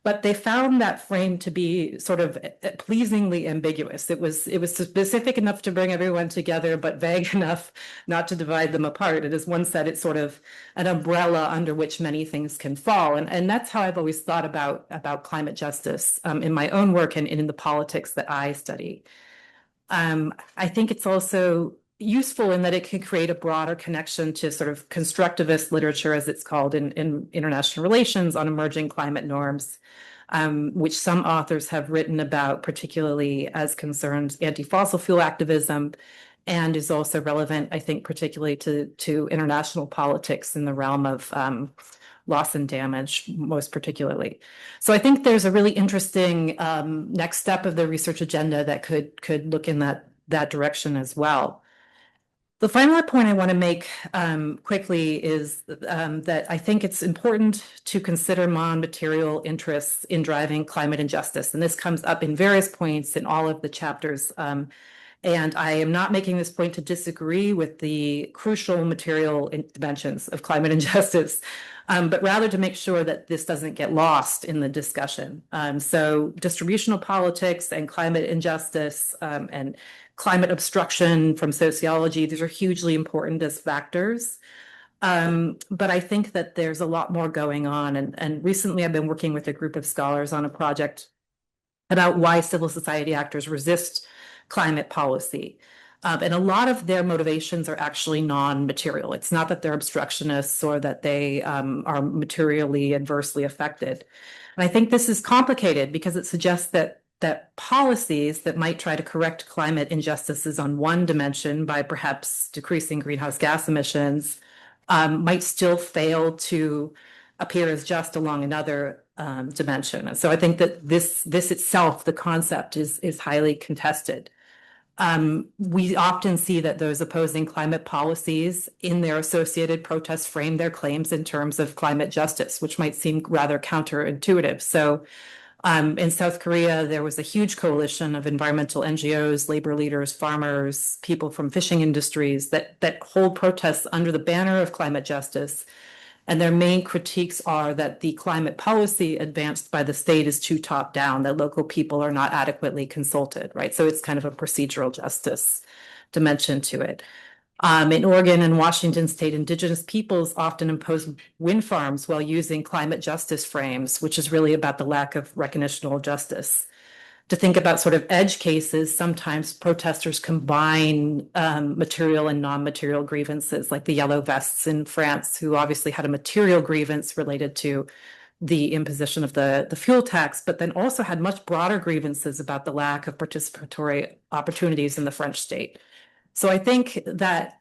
But they found that frame to be sort of pleasingly ambiguous. It was specific enough to bring everyone together, but vague enough not to divide them apart. And as one said, it's sort of an umbrella under which many things can fall. And that's how I've always thought about climate justice in my own work and in the politics that I study. I think it's also useful in that it can create a broader connection to sort of constructivist literature, as it's called in international relations, on emerging climate norms, which some authors have written about, particularly as concerns anti-fossil fuel activism, and is also relevant, I think, particularly to international politics in the realm of loss and damage, most particularly. So I think there's a really interesting next step of the research agenda that could look in that direction as well. The final point I want to make quickly is that I think it's important to consider non-material interests in driving climate injustice. And this comes up in various points in all of the chapters. And And I am not making this point to disagree with the crucial material dimensions of climate injustice, but rather to make sure that this doesn't get lost in the discussion. So distributional politics and climate injustice and climate obstruction from sociology, these are hugely important as factors. But I think that there's a lot more going on. And recently I've been working with a group of scholars on a project about why civil society actors resist climate policy. And a lot of their motivations are actually non-material. It's not that they're obstructionists or that they are materially adversely affected. And I think this is complicated because it suggests that policies that might try to correct climate injustices on one dimension by perhaps decreasing greenhouse gas emissions might still fail to appear as just along another dimension. And so I think that this itself, the concept, is highly contested. We often see that those opposing climate policies in their associated protests frame their claims in terms of climate justice, which might seem rather counterintuitive. So in South Korea, there was a huge coalition of environmental NGOs, labor leaders, farmers, people from fishing industries that hold protests under the banner of climate justice. And their main critiques are that the climate policy advanced by the state is too top down, that local people are not adequately consulted, right? So it's kind of a procedural justice dimension to it. In Oregon and Washington state, indigenous peoples often impose wind farms while using climate justice frames, which is really about the lack of recognition of justice. To think about sort of edge cases, sometimes protesters combine material and non-material grievances, like the yellow vests in France, who obviously had a material grievance related to the imposition of the fuel tax, but then also had much broader grievances about the lack of participatory opportunities in the French state. So I think that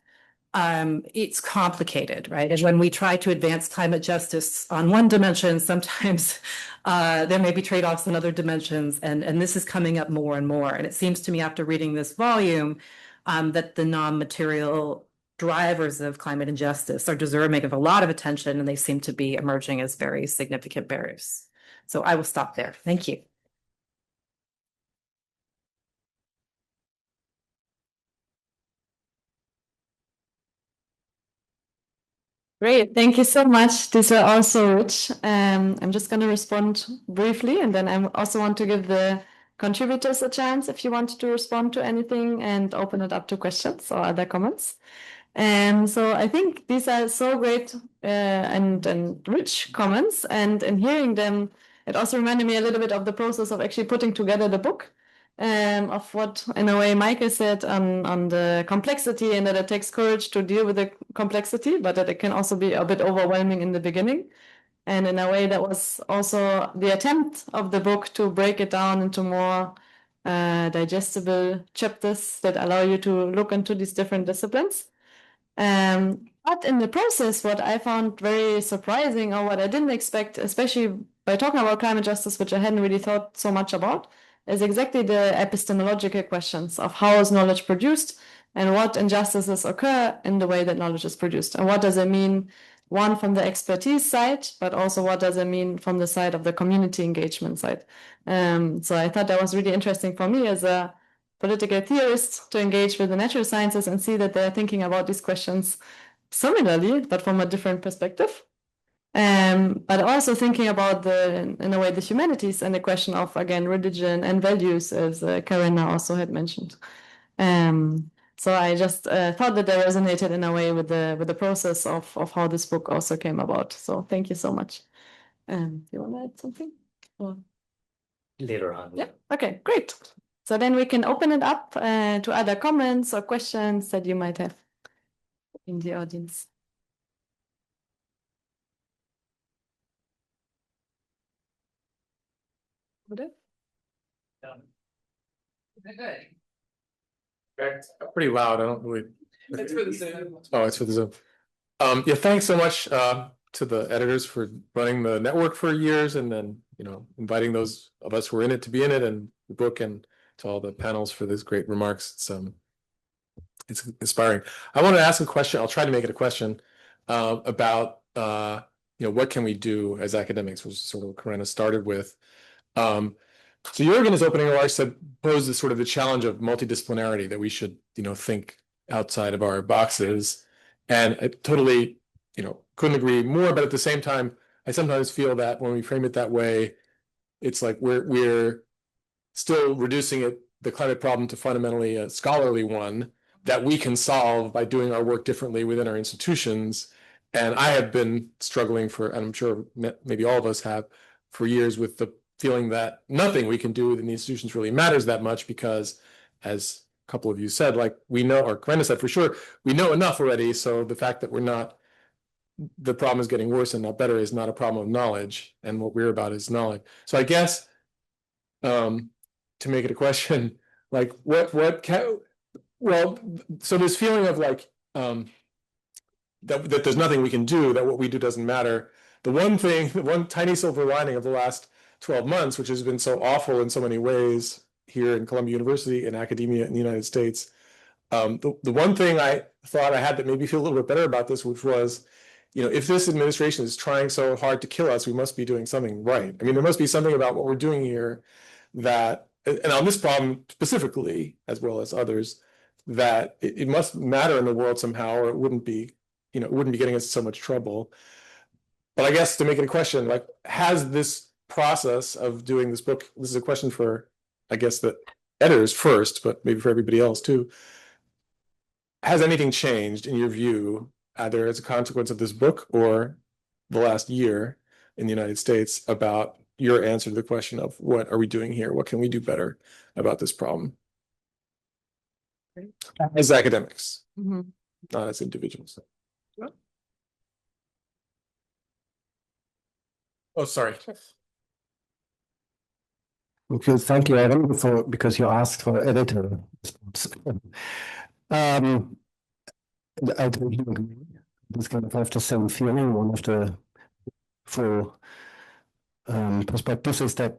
it's complicated, right? And when we try to advance climate justice on one dimension, sometimes there may be trade-offs in other dimensions, and this is coming up more and more. And it seems to me after reading this volume that the non-material drivers of climate injustice are deserving of a lot of attention, and they seem to be emerging as very significant barriers. So I will stop there. Thank you. Great, thank you so much. These were all so rich. I'm just going to respond briefly, and then I also want to give the contributors a chance if you want to respond to anything and open it up to questions or other comments. So I think these are so great and rich comments, and in hearing them, it also reminded me a little bit of the process of actually putting together the book. Of what, in a way, Michael said on the complexity, and that it takes courage to deal with the complexity, but that it can also be a bit overwhelming in the beginning. And in a way, that was also the attempt of the book to break it down into more digestible chapters that allow you to look into these different disciplines. But in the process, what I found very surprising, or what I didn't expect, especially by talking about climate justice, which I hadn't really thought so much about, is exactly the epistemological questions of how is knowledge produced and what injustices occur in the way that knowledge is produced. And what does it mean, one, from the expertise side, but also what does it mean from the side of the community engagement side. So I thought that was really interesting for me as a political theorist to engage with the natural sciences and see that they're thinking about these questions similarly, but from a different perspective. But also thinking about in a way, the humanities and the question of, again, religion and values, as Karina also had mentioned. So I just thought that they resonated in a way with the process of how this book also came about. So thank you so much. Do you want to add something? Or? Later on. Yeah. Okay, great. So then we can open it up to other comments or questions that you might have in the audience. Pretty loud. I don't really. It's for the Zoom. Oh, it's for the Zoom. Yeah, thanks so much to the editors for running the network for years, and then inviting those of us who are in it to be in it, and the book, and to all the panels for these great remarks. It's inspiring. I want to ask a question. I'll try to make it a question about what can we do as academics, which is sort of what Karina started with. So Jürgen's opening remarks said poses sort of the challenge of multidisciplinarity, that we should, think outside of our boxes. And I totally, couldn't agree more. But at the same time, I sometimes feel that when we frame it that way, it's like we're still reducing the climate problem to fundamentally a scholarly one that we can solve by doing our work differently within our institutions. And I have been struggling and I'm sure maybe all of us have, for years, with the feeling that nothing we can do within the institutions really matters that much, because, as a couple of you said, like, we know, or Corinna said for sure, we know enough already. So the fact that the problem is getting worse and not better is not a problem of knowledge, and what we're about is knowledge. So I guess, to make it a question, like, so this feeling of like, that there's nothing we can do, that what we do doesn't matter. The one tiny silver lining of the last 12 months, which has been so awful in so many ways here in Columbia University and academia in the United States, the one thing I thought I had that made me feel a little bit better about this, which was, if this administration is trying so hard to kill us, we must be doing something right. I mean, there must be something about what we're doing here that, and on this problem specifically, as well as others, that it must matter in the world somehow, or it wouldn't be getting us in so much trouble. But I guess, to make it a question, like, has this process of doing this book, this is a question for, I guess, the editors first, but maybe for everybody else too, has anything changed in your view, either as a consequence of this book or the last year in the United States, about your answer to the question of what are we doing here? What can we do better about this problem? As academics, not as individuals. Oh, sorry. Okay, thank you, Evan, because you asked for editor response. I totally agree. This kind of have the same feeling. One of the four perspectives is that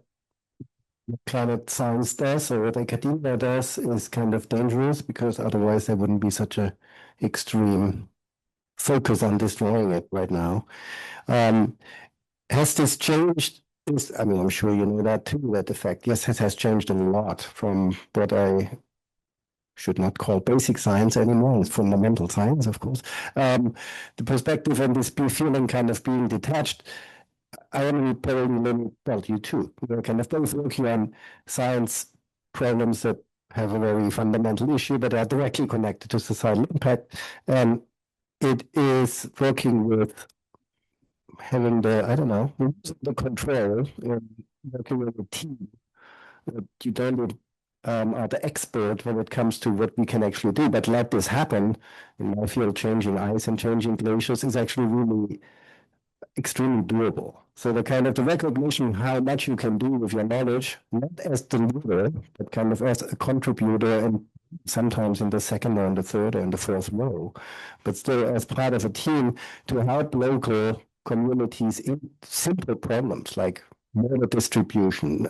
what climate science does, or what academia does, is kind of dangerous, because otherwise there wouldn't be such a extreme focus on destroying it right now. Has this changed? I mean, I'm sure you know that too, that effect. Yes, it has changed a lot from what I should not call basic science anymore. It's fundamental science, of course. The perspective and this feeling kind of being detached. I am probably, well, you too. We're kind of both working on science problems that have a very fundamental issue, but are directly connected to societal impact. And it is working with having the control, working with a team. You don't are the expert when it comes to what we can actually do, but let this happen. In my field, changing ice and changing glaciers is actually really extremely doable. So the kind of the recognition how much you can do with your knowledge, not as the leader, but kind of as a contributor, and sometimes in the second or in the third or in the fourth row, but still as part of a team to help local communities in simple problems like water distribution,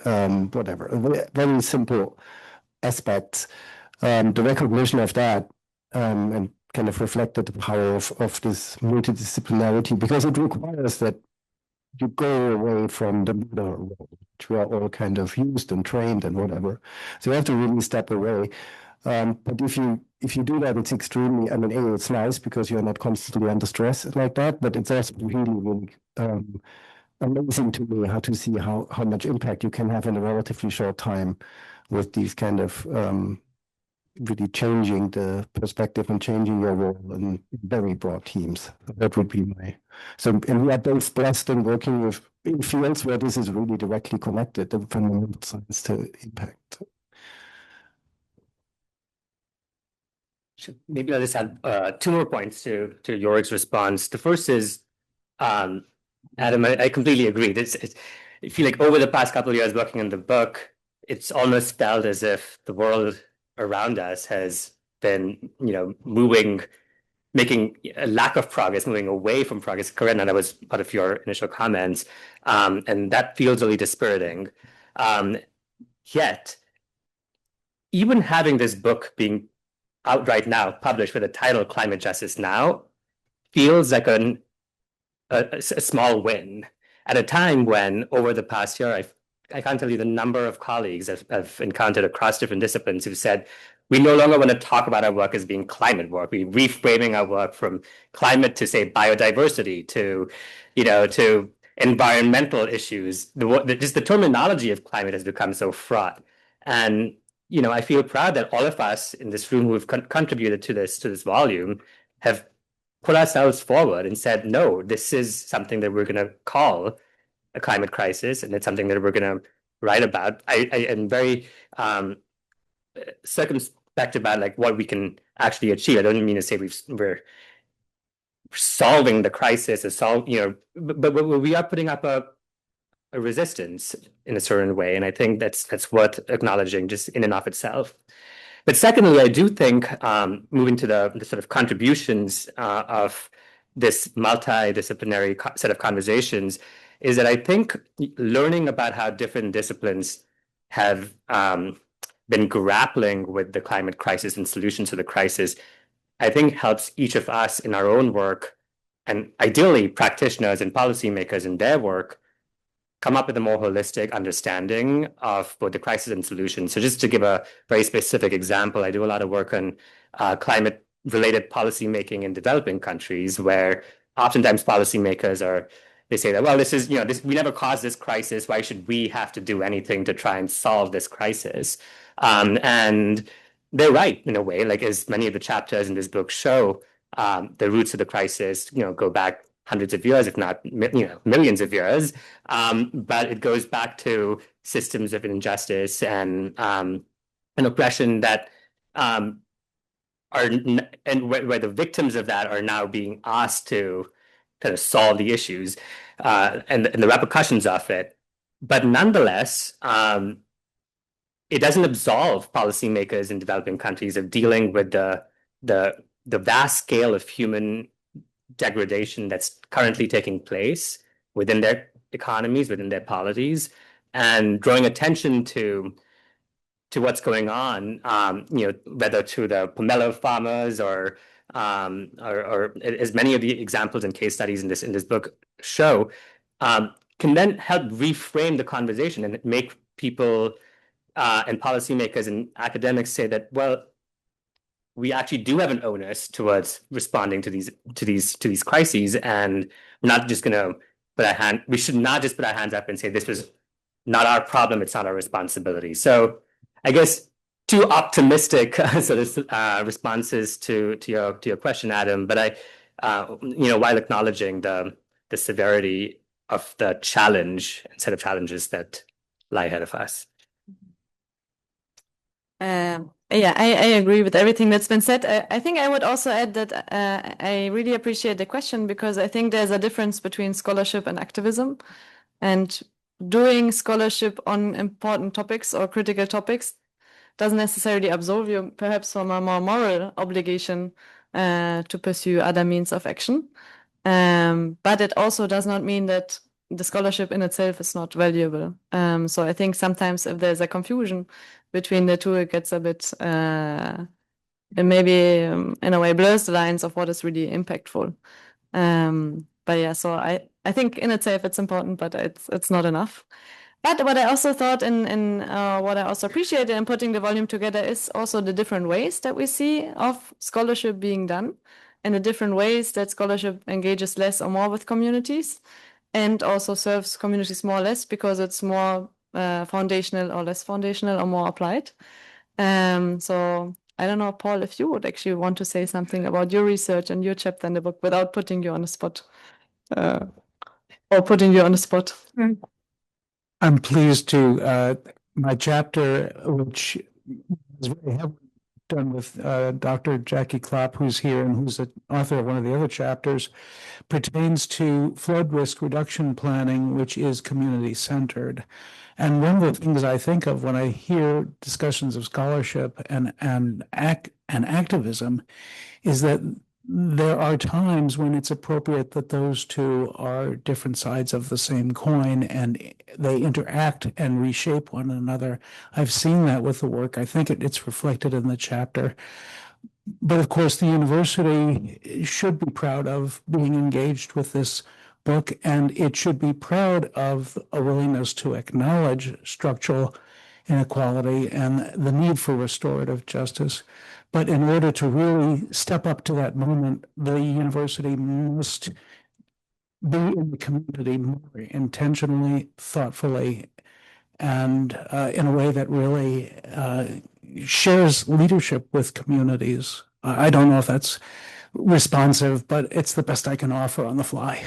whatever, very simple aspects. The recognition of that, and kind of reflected the power of this multidisciplinarity, because it requires that you go away from the leader role, which we are all kind of used and trained and whatever. So you have to really step away. But if you do that, it's extremely, I mean, it's nice because you're not constantly under stress like that, but it's also really, really amazing to me how to see how much impact you can have in a relatively short time with these kind of really changing the perspective and changing your role in very broad teams. That would be and we are both blessed in working in fields where this is really directly connected, the fundamental science to impact. Maybe I'll just add two more points to Jorg's response. The first is, Adam, I completely agree. I feel like over the past couple of years working on the book, it's almost felt as if the world around us has been, making a lack of progress, moving away from progress. Corinna, that was part of your initial comments, and that feels really dispiriting. Yet, even having this book being out right now, published with the title Climate Justice Now, feels like a small win at a time when, over the past year, I can't tell you the number of colleagues I've encountered across different disciplines who've said, we no longer want to talk about our work as being climate work. We're reframing our work from climate to, say, biodiversity, to, to environmental issues. Just the terminology of climate has become so fraught. And, I feel proud that all of us in this room who've contributed to this volume have put ourselves forward and said, no, this is something that we're going to call a climate crisis, and it's something that we're going to write about. I am very circumspect about like what we can actually achieve. I don't mean to say we're solving the crisis, but we are putting up a resistance in a certain way, and I think that's worth acknowledging just in and of itself. But secondly, I do think moving to the sort of contributions of this multidisciplinary set of conversations is that I think learning about how different disciplines have been grappling with the climate crisis and solutions to the crisis, I think helps each of us in our own work, and ideally practitioners and policymakers in their work, come up with a more holistic understanding of both the crisis and solutions. So just to give a very specific example, I do a lot of work on climate-related policymaking in developing countries, where oftentimes policymakers they say that, well, this is, we never caused this crisis. Why should we have to do anything to try and solve this crisis? And they're right in a way, like as many of the chapters in this book show, the roots of the crisis, go back hundreds of years, if not, millions of years. But it goes back to systems of injustice and oppression that and where the victims of that are now being asked to kind of solve the issues and the repercussions of it. But nonetheless, it doesn't absolve policymakers in developing countries of dealing with the vast scale of human degradation that's currently taking place within their economies, within their polities, and drawing attention to what's going on, whether to the pomelo farmers or as many of the examples and case studies in this book show, can then help reframe the conversation and make people and policymakers and academics say that, well, we actually do have an onus towards responding to these crises, and we're not just going to we should not just put our hands up and say this was not our problem, it's not our responsibility. So I guess two optimistic sort of responses to your question, Adam, but while acknowledging the severity of the challenge and set of challenges that lie ahead of us. Yeah, I agree with everything that's been said. I think I would also add that I really appreciate the question, because I think there's a difference between scholarship and activism. And doing scholarship on important topics or critical topics doesn't necessarily absolve you perhaps from a more moral obligation to pursue other means of action. But it also does not mean that the scholarship in itself is not valuable. So I think sometimes if there's a confusion between the two, it gets a bit, it maybe in a way blurs the lines of what is really impactful. But yeah, so I think in itself it's important, but it's not enough. But what I also thought in what I also appreciated in putting the volume together is also the different ways that we see of scholarship being done, and the different ways that scholarship engages less or more with communities, and also serves communities more or less because it's more foundational or less foundational or more applied. So I don't know, Paul, if you would actually want to say something about your research and your chapter in the book without putting you on the spot, or putting you on the spot. I'm pleased to, my chapter, which is very heavily done with Dr. Jackie Klopp, who's here and who's the author of one of the other chapters, pertains to flood risk reduction planning, which is community-centered. And one of the things I think of when I hear discussions of scholarship and activism is that there are times when it's appropriate that those two are different sides of the same coin and they interact and reshape one another. I've seen that with the work. I think it's reflected in the chapter. But of course, the university should be proud of being engaged with this book, and it should be proud of a willingness to acknowledge structural inequality and the need for restorative justice. But in order to really step up to that moment, the university must be in the community more intentionally, thoughtfully, and in a way that really shares leadership with communities. I don't know if that's responsive, but it's the best I can offer on the fly.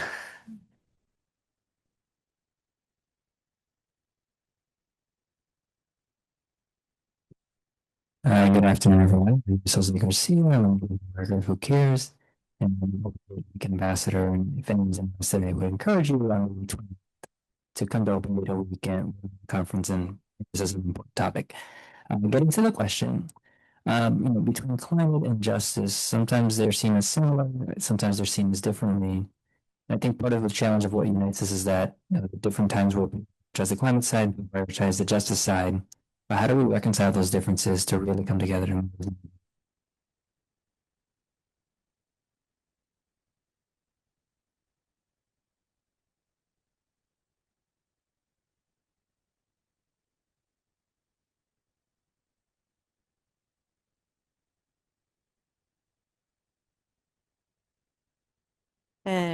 Good afternoon, everyone. I'm Jose Garcia. I'm the American Who Cares, and I'm the ambassador. And if anyone's interested, I would encourage you to come to Open Data Weekend conference, and this is an important topic. Getting to the question, between climate and justice, sometimes they're seen as similar, sometimes they're seen as differently. I think part of the challenge of what unites us is that at different times we'll prioritize the climate side, prioritize the justice side. But how do we reconcile those differences to really come together?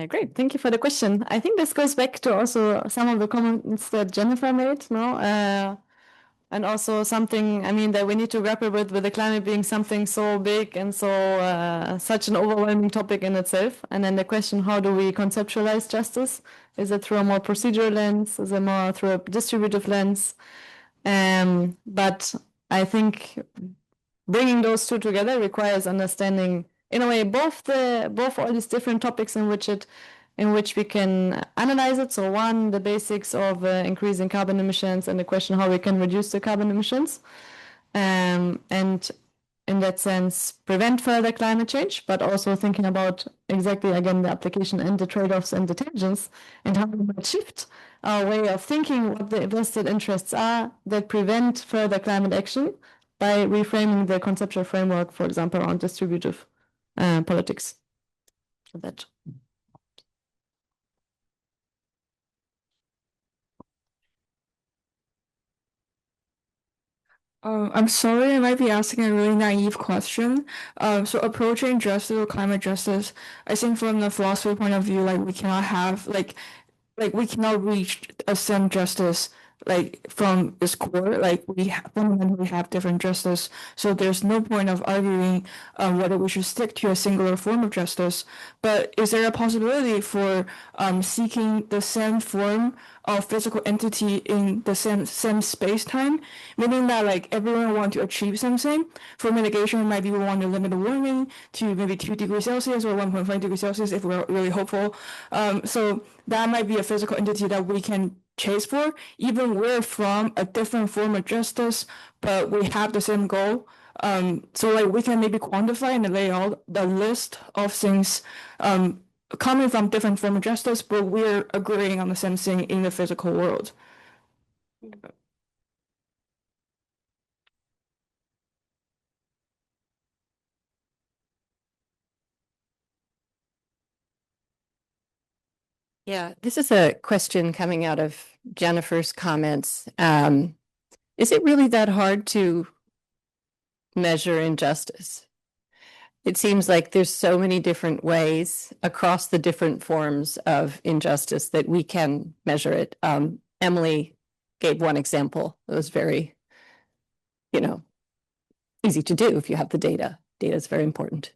Great, thank you for the question. I think this goes back to also some of the comments that Jennifer made, and also something, I mean, that we need to grapple with the climate being something so big and so such an overwhelming topic in itself. And then the question, how do we conceptualize justice? Is it through a more procedural lens? Is it more through a distributive lens? But I think bringing those two together requires understanding, in a way, both all these different topics in which we can analyze it. So one, the basics of increasing carbon emissions and the question how we can reduce the carbon emissions, and in that sense prevent further climate change, but also thinking about exactly again the application and the trade-offs and the tensions, and how we might shift our way of thinking what the vested interests are that prevent further climate action by reframing the conceptual framework, for example, around distributive politics. So that. I'm sorry, I might be asking a really naive question. So approaching justice or climate justice, I think from the philosophy point of view, like we cannot have like we cannot reach a same justice like from its core. Like we fundamentally have different justice, so there's no point of arguing whether we should stick to a singular form of justice. But is there a possibility for seeking the same form of physical entity in the same space time, meaning that like everyone want to achieve something? For mitigation, it might be we want to limit the warming to maybe 2 degrees Celsius or 1.5 degrees Celsius if we're really hopeful. So that might be a physical entity that we can chase for, even we're from a different form of justice, but we have the same goal. So like we can maybe quantify and lay out the list of things coming from different form of justice, but we're agreeing on the same thing in the physical world. Yeah, this is a question coming out of Jennifer's comments. Is it really that hard to measure injustice? It seems like there's so many different ways across the different forms of injustice that we can measure it. Emily gave one example that was very, easy to do if you have the data. Data is very important.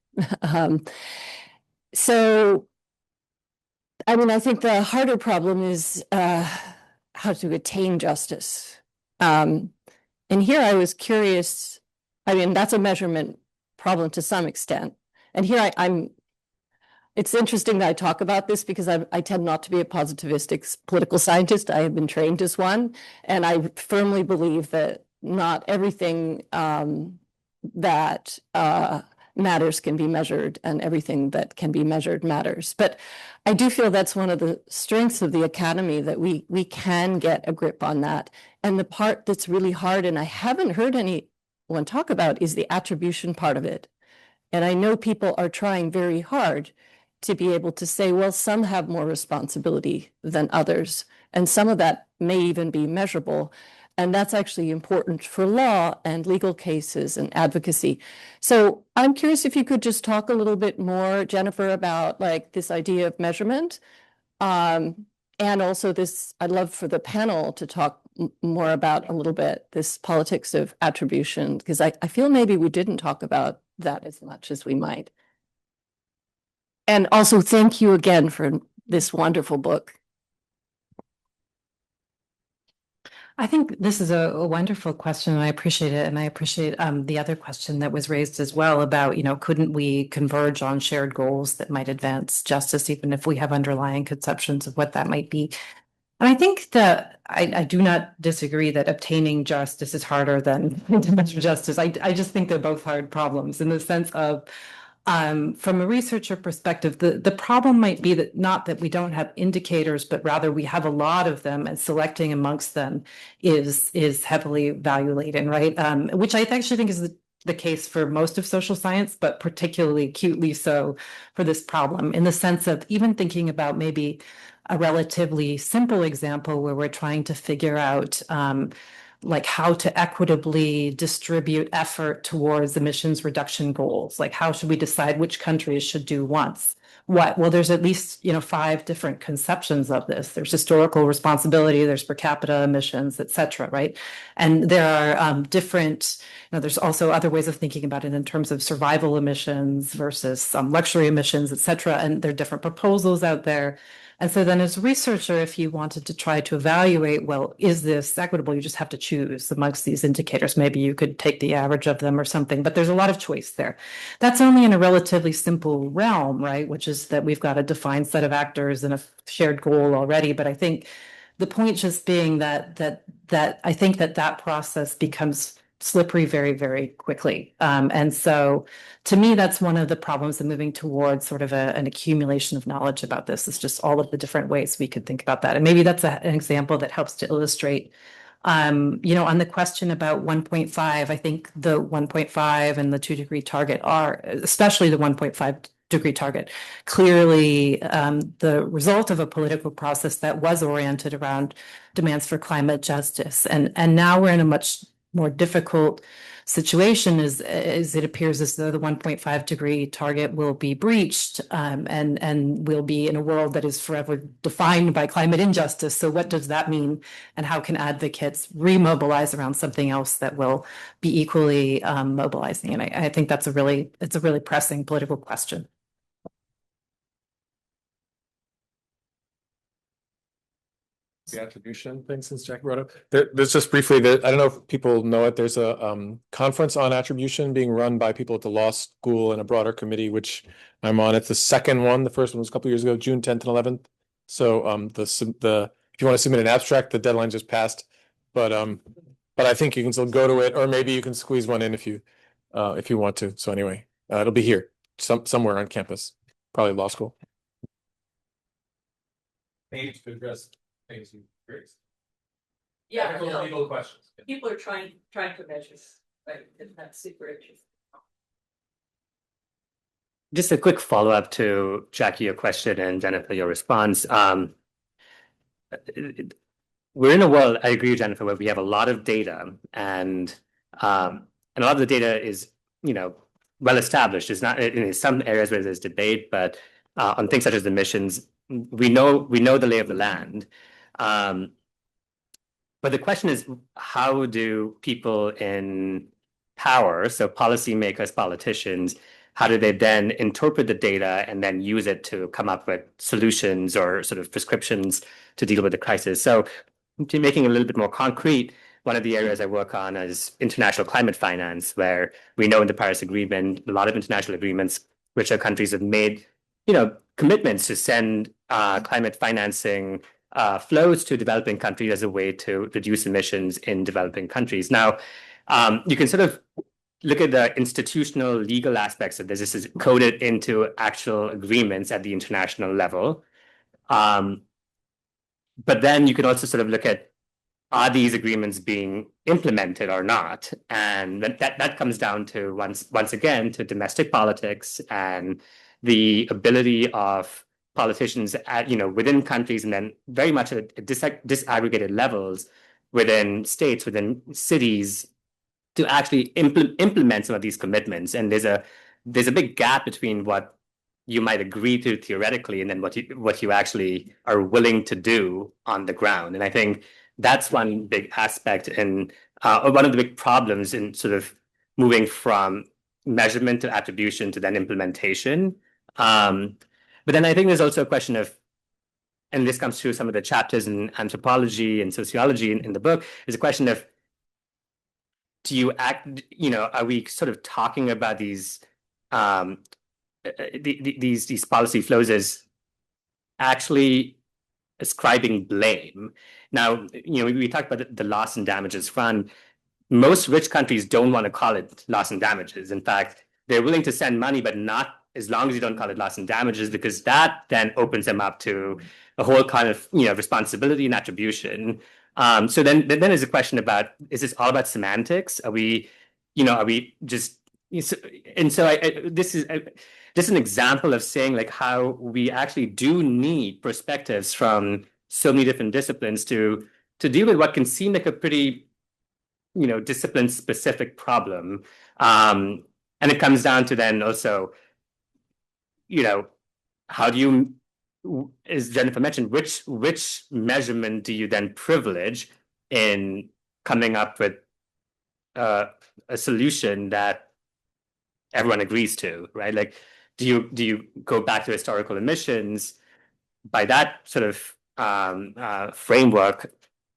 So, I mean, I think the harder problem is how to attain justice. And here I was curious, I mean, that's a measurement problem to some extent. And here it's interesting that I talk about this because I tend not to be a positivistic political scientist. I have been trained as one, and I firmly believe that not everything that matters can be measured, and everything that can be measured matters. But I do feel that's one of the strengths of the academy, that we can get a grip on that. And the part that's really hard, and I haven't heard anyone talk about, is the attribution part of it. And I know people are trying very hard, to be able to say, well, some have more responsibility than others, and some of that may even be measurable. And that's actually important for law and legal cases and advocacy. So I'm curious if you could just talk a little bit more, Jennifer, about like this idea of measurement. And also this, I'd love for the panel to talk more about a little bit this politics of attribution, because I feel maybe we didn't talk about that as much as we might. And also thank you again for this wonderful book. I think this is a wonderful question, and I appreciate it. And I appreciate the other question that was raised as well about, couldn't we converge on shared goals that might advance justice, even if we have underlying conceptions of what that might be? And I think that I do not disagree that obtaining justice is harder than to measure justice. I just think they're both hard problems in the sense of, from a researcher perspective, the problem might be that not that we don't have indicators, but rather we have a lot of them, and selecting amongst them is heavily value laden, right? Which I actually think is the case for most of social science, but particularly acutely so for this problem, in the sense of even thinking about maybe a relatively simple example where we're trying to figure out like how to equitably distribute effort towards emissions reduction goals. Like how should we decide which countries should do what? Well, there's at least, 5 different conceptions of this. There's historical responsibility, there's per capita emissions, et cetera, right? And there are different, there's also other ways of thinking about it in terms of survival emissions versus luxury emissions, et cetera. And there are different proposals out there. And so then as a researcher, if you wanted to try to evaluate, well, is this equitable? You just have to choose amongst these indicators. Maybe you could take the average of them or something, but there's a lot of choice there. That's only in a relatively simple realm, right? Which is that we've got a defined set of actors and a shared goal already. But I think the point just being that I think that process becomes slippery very, very quickly. And so to me, that's one of the problems of moving towards sort of an accumulation of knowledge about this, is just all of the different ways we could think about that. And maybe that's an example that helps to illustrate, on the question about 1.5, I think the 1.5 and the 2-degree target are, especially the 1.5 degree target, clearly the result of a political process that was oriented around demands for climate justice. And now we're in a much more difficult situation as it appears as though the 1.5 degree target will be breached, and we'll be in a world that is forever defined by climate injustice. So what does that mean? And how can advocates remobilize around something else that will be equally mobilizing? And I think it's a really pressing political question. The attribution thing, since Jack brought up there's just briefly I don't know if people know it, there's a conference on attribution being run by people at the law school and a broader committee which I'm on. It's the second one. The first one was a couple years ago, June 10th and 11th. So the if you want to submit an abstract, the deadline just passed, but I think you can still go to it, or maybe you can squeeze one in if you want to. So anyway, it'll be here somewhere on campus, probably law school. Page to address things you raised. Yeah, legal questions. people are trying to measure, right? And that's super interesting. Just a quick follow-up to Jackie, your question, and Jennifer, your response. We're in a world, I agree with Jennifer, where we have a lot of data, and a lot of the data is, well established. It's not in some areas where there's debate, but on things such as emissions, we know the lay of the land. But the question is, how do people in power, so policymakers, politicians, how do they then interpret the data and then use it to come up with solutions or sort of prescriptions to deal with the crisis? So to making it a little bit more concrete, one of the areas I work on is international climate finance, where we know in the Paris Agreement, a lot of international agreements, richer countries have made, commitments to send climate financing flows to developing countries as a way to reduce emissions in developing countries. Now, you can sort of look at the institutional legal aspects of this. This is coded into actual agreements at the international level. But then you can also sort of look at, are these agreements being implemented or not? And that comes down to once again to domestic politics and the ability of politicians at, within countries and then very much at disaggregated levels within states, within cities, to actually implement some of these commitments. And there's a big gap between what you might agree to theoretically and then what you actually are willing to do on the ground. And I think that's one big aspect and one of the big problems in sort of moving from measurement to attribution to then implementation. But then I think there's also a question of, and this comes through some of the chapters in anthropology and sociology in the book, is a question of, do you act, are we sort of talking about these these policy flows as actually ascribing blame? Now, we talked about the loss and damages fund. Most rich countries don't want to call it loss and damages. In fact, they're willing to send money, but not as long as you don't call it loss and damages, because that then opens them up to a whole kind of responsibility and attribution. So then there's a question about, is this all about semantics? Are we just, and so this is just an example of saying like how we actually do need perspectives from so many different disciplines to deal with what can seem like a pretty discipline specific problem. And it comes down to then also, how do you, as Jennifer mentioned, which measurement do you then privilege in coming up with a solution that everyone agrees to, right? Like, do you go back to historical emissions? By that sort of framework,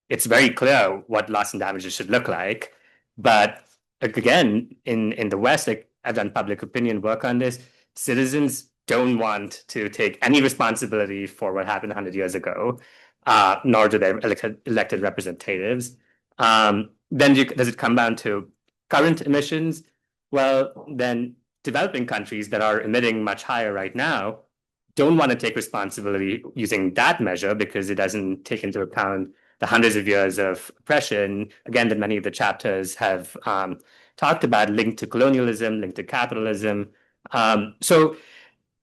it's very clear what loss and damages should look like. But again, in the West, like I've done public opinion work on this, citizens don't want to take any responsibility for what happened 100 years ago, nor do their elected representatives. Then does it come down to current emissions? Well, then developing countries that are emitting much higher right now don't want to take responsibility using that measure because it doesn't take into account the hundreds of years of oppression, again, that many of the chapters have talked about, linked to colonialism, linked to capitalism. So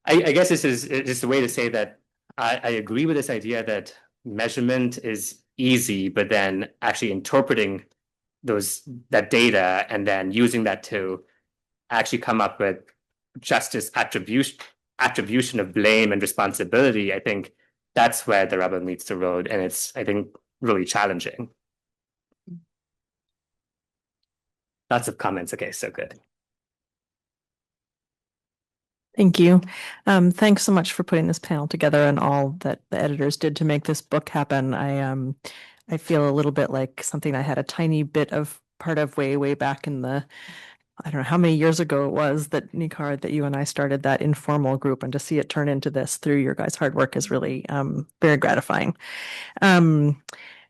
I guess this is just a way to say that I agree with this idea that measurement is easy, but then actually interpreting that data and then using that to actually come up with justice attribution of blame and responsibility, I think that's where the rubber meets the road. And it's, I think, really challenging. Lots of comments. Okay, so good. Thank you. Thanks so much for putting this panel together and all that the editors did to make this book happen. I feel a little bit like something I had a tiny bit of part of way back in the, I don't know how many years ago it was that Nikar, that you and I started that informal group, and to see it turn into this through your guys' hard work is really very gratifying.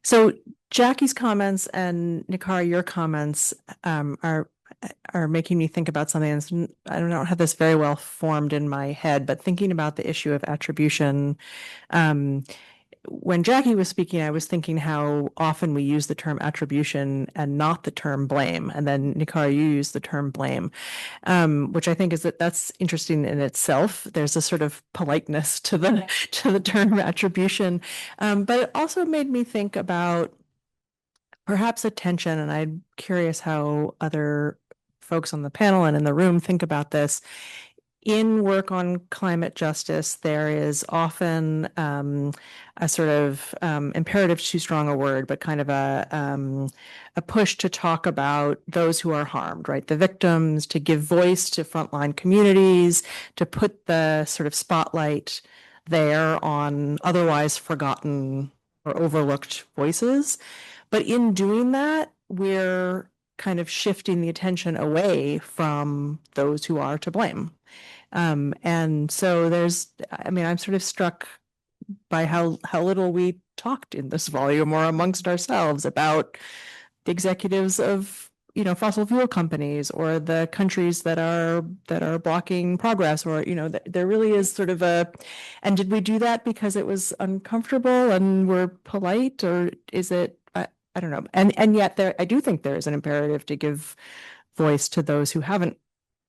So Jackie's comments and Nikar, your comments are making me think about something that's, I don't have this very well formed in my head, but thinking about the issue of attribution. When Jackie was speaking, I was thinking how often we use the term attribution and not the term blame. And then Nikar, you use the term blame, which I think is that's interesting in itself. There's a sort of politeness to the term attribution. But it also made me think about perhaps attention, and I'm curious how other folks on the panel and in the room think about this. In work on climate justice, there is often a sort of imperative, too strong a word, but kind of a push to talk about those who are harmed, right? The victims, to give voice to frontline communities, to put the sort of spotlight there on otherwise forgotten or overlooked voices. But in doing that, we're kind of shifting the attention away from those who are to blame. And so I'm sort of struck by how little we talked in this volume or amongst ourselves about the executives of, fossil fuel companies or the countries that are blocking progress, or, there really is sort of and did we do that because it was uncomfortable and we're polite, or is it, I don't know. And yet I do think there is an imperative to give voice to those who haven't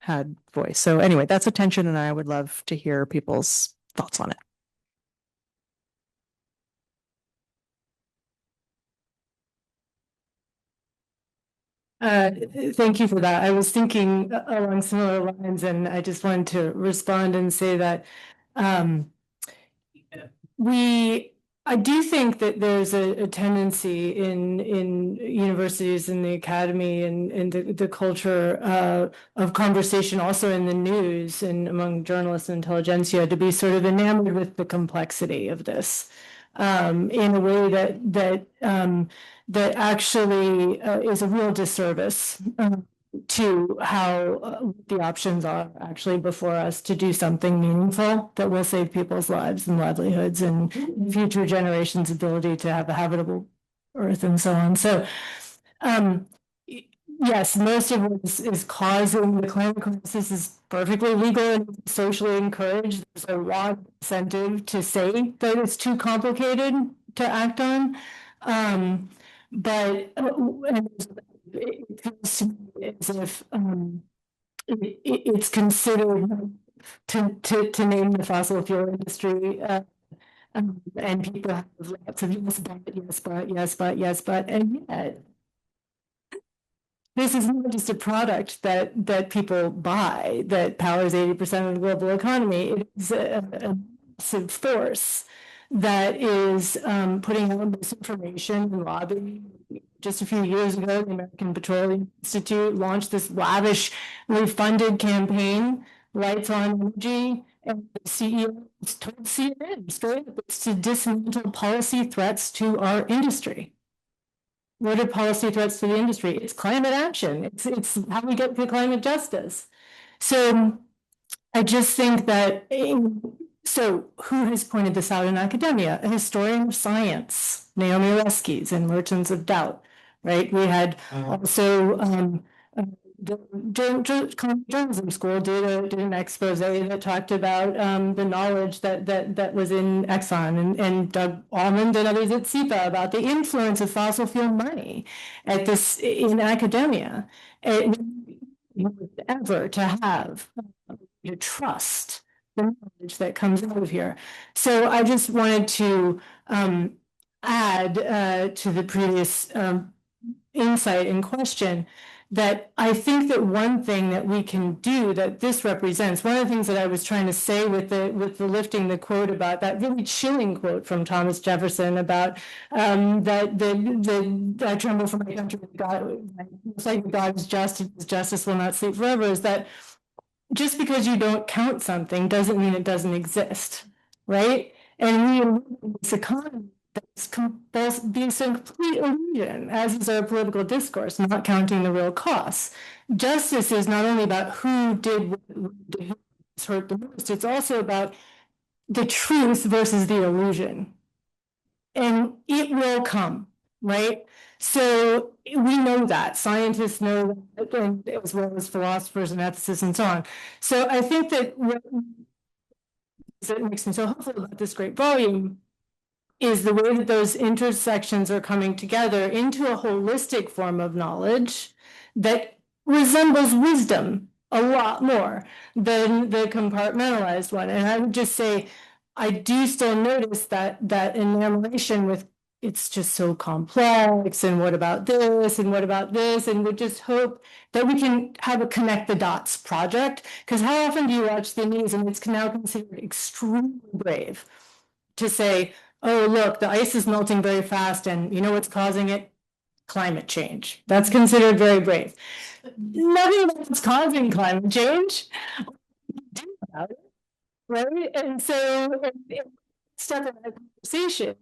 had voice. So anyway, that's a tension, and I would love to hear people's thoughts on it. Thank you for that. I was thinking along similar lines, and I just wanted to respond and say that I do think that there's a tendency in universities and the academy and the culture of conversation, also in the news and among journalists and intelligentsia, to be sort of enamored with the complexity of this in a way that actually is a real disservice to how the options are actually before us to do something meaningful that will save people's lives and livelihoods and future generations' ability to have a habitable earth and so on. So, yes, most of what is causing the climate crisis is perfectly legal and socially encouraged. There's a raw incentive to say that it's too complicated to act on. But it feels to me as if it's considered to name the fossil fuel industry, and people have lots of yes, but, and yet this is not just a product that people buy that powers 80% of the global economy. It is a massive force that is putting out misinformation and lobbying. Just a few years ago, the American Petroleum Institute launched this lavishly funded campaign, Lights on Energy, and the CEO told CNN straight up it's to dismantle policy threats to our industry. What are policy threats to the industry? It's climate action. It's how we get to climate justice. So I just think that, so who has pointed this out in academia? A historian of science, Naomi Oreskes in Merchants of Doubt, right? We had also the journalism school did an expose that talked about the knowledge that was in Exxon, and Doug Almond and others at CEPA about the influence of fossil fuel money at this in academia. Ever to have to trust the knowledge that comes out of here. So I just wanted to add to the previous insight and question that I think that one thing that we can do that this represents, one of the things that I was trying to say with the lifting the quote about that really chilling quote from Thomas Jefferson about that I tremble for my country, God, it's like God is just, his justice will not sleep forever, is that just because you don't count something doesn't mean it doesn't exist, right? And we in this economy that's being a complete illusion, as is our political discourse, not counting the real costs. Justice is not only about who did what hurt the most, it's also about the truth versus the illusion. And it will come, right? So we know that, scientists know that, and as well as philosophers and ethicists and so on. So I think that what makes me so hopeful about this great volume is the way that those intersections are coming together into a holistic form of knowledge that resembles wisdom a lot more than the compartmentalized one. And I would just say, I do still notice that enumeration with it's just so complex, and what about this, and what about this, and we just hope that we can have a connect the dots project, because how often do you watch the news and it's now considered extremely brave to say, oh, look, the ice is melting very fast, and you know what's causing it? Climate change. That's considered very brave. Nothing about what's causing climate change. Do about it, right? And so stuff in that conversation,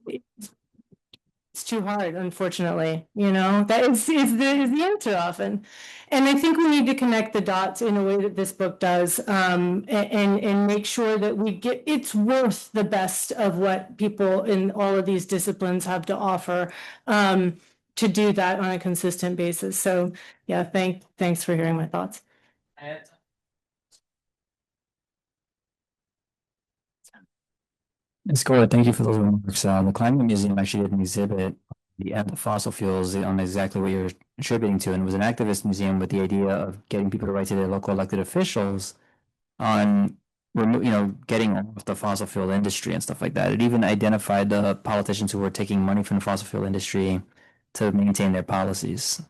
it's too hard, unfortunately. You know, that is the answer often. And I think we need to connect the dots in a way that this book does, and make sure that we get it's worth the best of what people in all of these disciplines have to offer, to do that on a consistent basis. So yeah, thanks for hearing my thoughts. It's cool. Thank you for those remarks. The Climate Museum actually did an exhibit the end of fossil fuels on exactly what you're attributing to, and it was an activist museum with the idea of getting people to write to their local elected officials on getting off the fossil fuel industry and stuff like that. It even identified the politicians who were taking money from the fossil fuel industry to maintain their policies.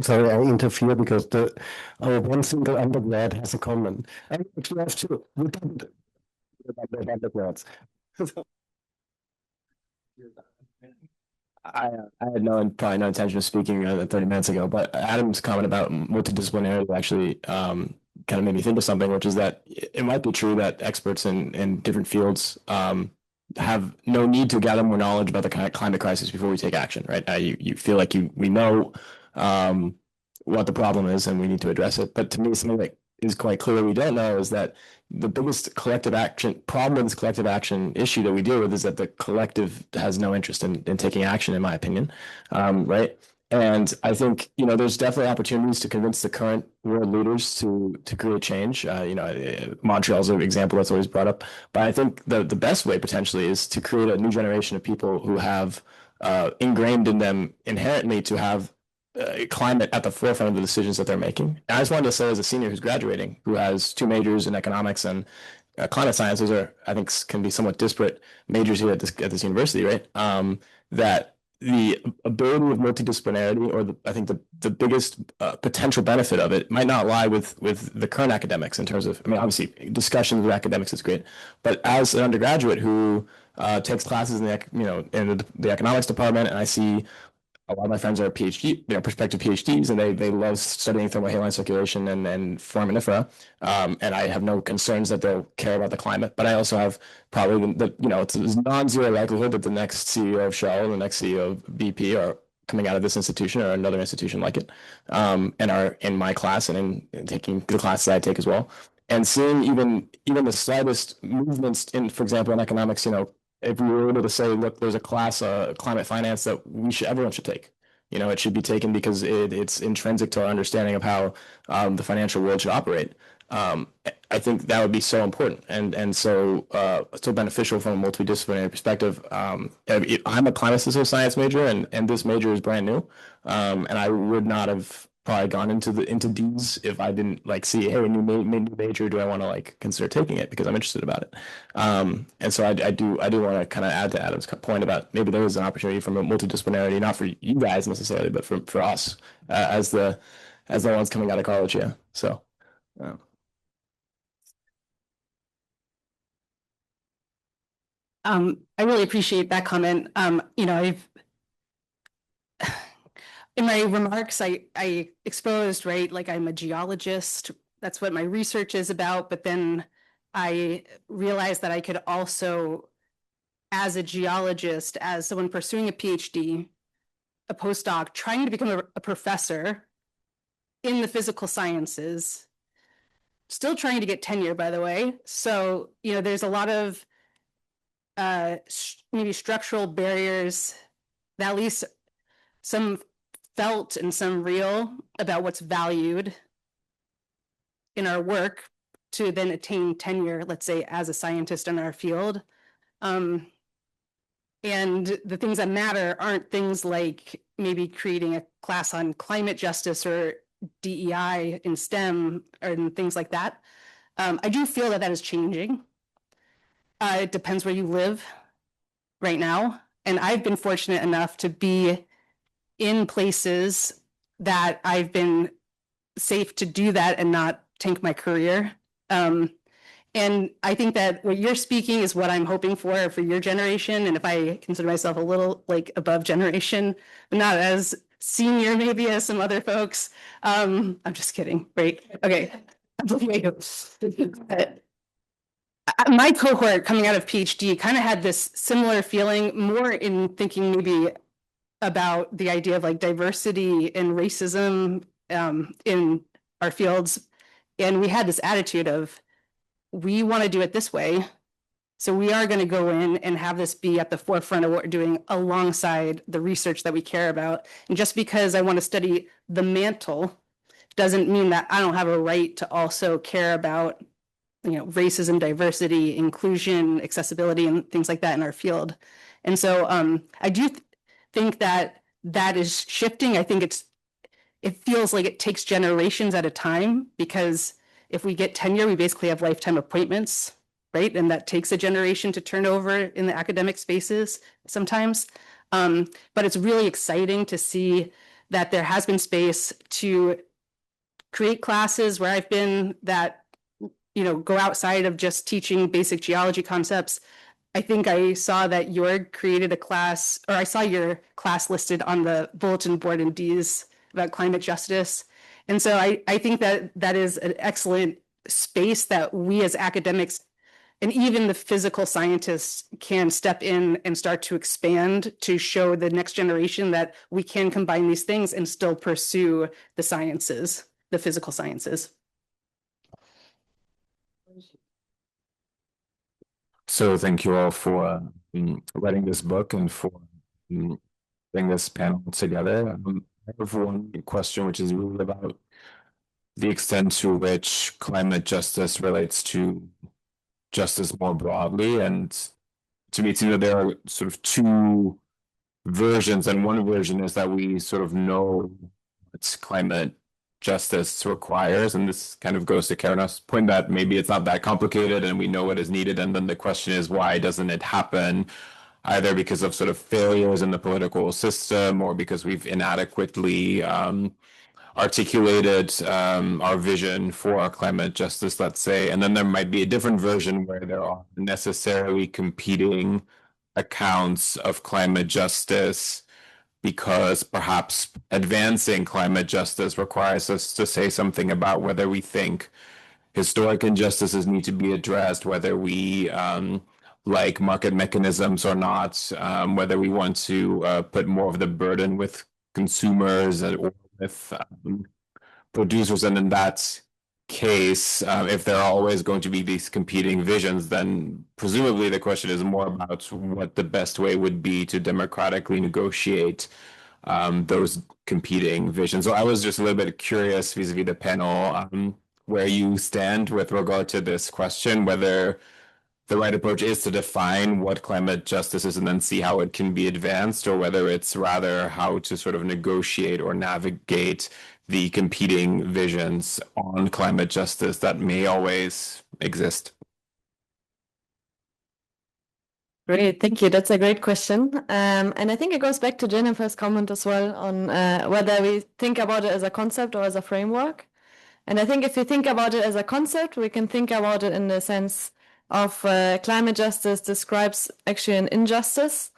Sorry, I interfere because our one single undergrad has a comment. And actually, I have two. We talked about the undergrads. I had probably no intention of speaking 30 minutes ago, but Adam's comment about multidisciplinarity actually kind of made me think of something, which is that it might be true that experts in different fields have no need to gather more knowledge about the climate crisis before we take action, right? You feel like we know what the problem is and we need to address it. But to me, something that is quite clear we don't know is that the biggest collective action problem with this collective action issue that we deal with is that the collective has no interest in taking action, in my opinion, right? And I think, there's definitely opportunities to convince the current world leaders to create change. Montreal's an example that's always brought up. But I think the best way potentially is to create a new generation of people who have ingrained in them inherently to have climate at the forefront of the decisions that they're making. And I just wanted to say, as a senior who's graduating, who has 2 majors in economics and climate science, those are, I think, can be somewhat disparate majors here at this university, right? That the ability of multidisciplinarity, or I think the biggest potential benefit of it might not lie with the current academics in terms of, obviously discussions with academics is great, but as an undergraduate who takes classes in the economics department, and I see a lot of my friends are PhD, prospective PhDs, and they love studying thermohaline circulation and foraminifera. And I have no concerns that they'll care about the climate. But I also have probably it's non-zero likelihood that the next CEO of Shell and the next CEO of BP are coming out of this institution or another institution like it, and are in my class and in taking the classes I take as well. And seeing even the slightest movements in, for example, in economics, if we were able to say, look, there's a class, climate finance that everyone should take. It should be taken because it's intrinsic to our understanding of how the financial world should operate. I think that would be so important and so beneficial from a multidisciplinary perspective. I'm a climate social science major, and this major is brand new, and I would not have probably gone into D's if I didn't see, hey, new major, do I want to consider taking it because I'm interested about it. And so I do want to kind of add to Adam's point about maybe there is an opportunity from a multidisciplinarity, not for you guys necessarily, but for us as the ones coming out of college. Yeah. So. I really appreciate that comment. In my remarks, I exposed, right, I'm a geologist. That's what my research is about. But then I realized that I could also, as a geologist, as someone pursuing a PhD, a postdoc, trying to become a professor in the physical sciences, still trying to get tenure, by the way. So, there's a lot of maybe structural barriers that at least some felt and some real about what's valued in our work to then attain tenure, let's say, as a scientist in our field. And the things that matter aren't things like maybe creating a class on climate justice or DEI in STEM and things like that. I do feel that is changing. It depends where you live right now. And I've been fortunate enough to be in places that I've been safe to do that and not tank my career. And I think that what you're speaking is what I'm hoping for your generation. And if I consider myself a little above generation, but not as senior maybe as some other folks. I'm just kidding, right? Okay. My cohort coming out of PhD kind of had this similar feeling, more in thinking maybe about the idea of diversity and racism in our fields. And we had this attitude of, we want to do it this way. So we are going to go in and have this be at the forefront of what we're doing alongside the research that we care about. And just because I want to study the mantle doesn't mean that I don't have a right to also care about racism, diversity, inclusion, accessibility, and things like that in our field. And so I do think that is shifting. I think it feels like it takes generations at a time, because if we get tenure, we basically have lifetime appointments, right? And that takes a generation to turn over in the academic spaces sometimes. But it's really exciting to see that there has been space to create classes where I've been that go outside of just teaching basic geology concepts. I think I saw that Jorg created a class, or I saw your class listed on the bulletin board in D's about climate justice. And so I think that is an excellent space that we as academics and even the physical scientists can step in and start to expand to show the next generation that we can combine these things and still pursue the sciences, the physical sciences. So thank you all for writing this book and for bringing this panel together. I have one question, which is really about the extent to which climate justice relates to justice more broadly. And to me, it seems that there are sort of two versions, and one version is that we sort of know what climate justice requires, and this kind of goes to Karen's point that maybe it's not that complicated and we know what is needed, and then the question is, why doesn't it happen? Either because of sort of failures in the political system, or because we've inadequately articulated our vision for our climate justice, let's say. And then there might be a different version where there are necessarily competing accounts of climate justice, because perhaps advancing climate justice requires us to say something about whether we think historic injustices need to be addressed, whether we like market mechanisms or not, whether we want to put more of the burden with consumers or with producers. And in that case, if there are always going to be these competing visions, then presumably the question is more about what the best way would be to democratically negotiate those competing visions. So I was just a little bit curious vis-a-vis the panel, where you stand with regard to this question, whether the right approach is to define what climate justice is and then see how it can be advanced, or whether it's rather how to sort of negotiate or navigate the competing visions on climate justice that may always exist. Great, thank you. That's a great question. And I think it goes back to Jennifer's comment as well on whether we think about it as a concept or as a framework. And I think if you think about it as a concept, we can think about it in the sense of climate justice describes actually an injustice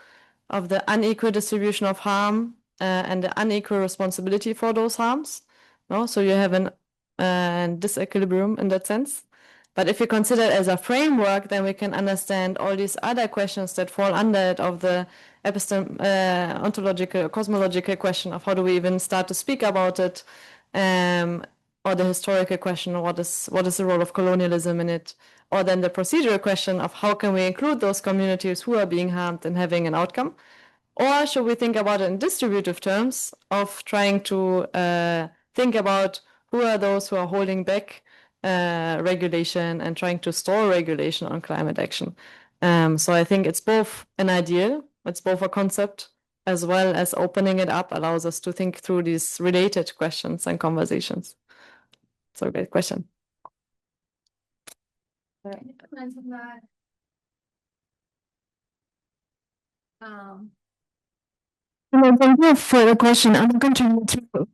of the unequal distribution of harm and the unequal responsibility for those harms. No? So you have an disequilibrium in that sense. But if you consider it as a framework, then we can understand all these other questions that fall under it, of the ontological, cosmological question of how do we even start to speak about it, or the historical question, what is the role of colonialism in it, or then the procedural question of how can we include those communities who are being harmed in having an outcome, or should we think about it in distributive terms of trying to think about who are those who are holding back regulation and trying to store regulation on climate action. So I think it's both an ideal, it's both a concept, as well as opening it up allows us to think through these related questions and conversations. So great question. Thank you for the question. I'm going to read through,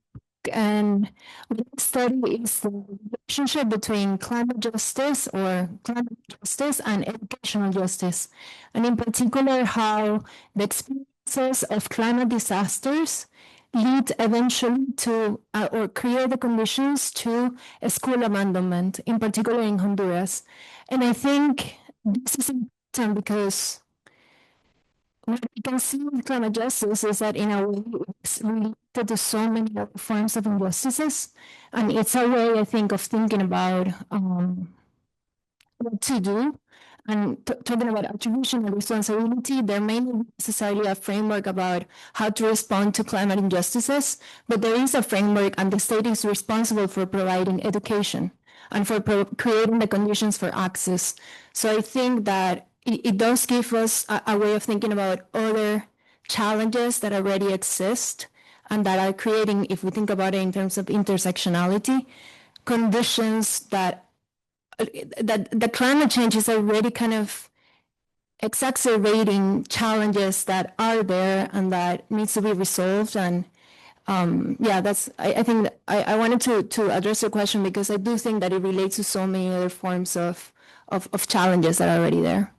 and what I study is the relationship between climate justice and educational justice, and in particular how the experiences of climate disasters lead eventually to or create the conditions to a school abandonment, in particular in Honduras. And I think this is important because what we can see with climate justice is that in a way it's related to so many other forms of injustices. And it's a way, I think, of thinking about what to do. And talking about attribution and responsibility, there may not be necessarily a framework about how to respond to climate injustices, but there is a framework, and the state is responsible for providing education. and for creating the conditions for access. So I think that it does give us a way of thinking about other challenges that already exist and that are creating, if we think about it in terms of intersectionality, conditions that the climate change is already kind of exacerbating challenges that are there and that needs to be resolved. And yeah, I think I wanted to address your question because I do think that it relates to so many other forms of challenges that are already there.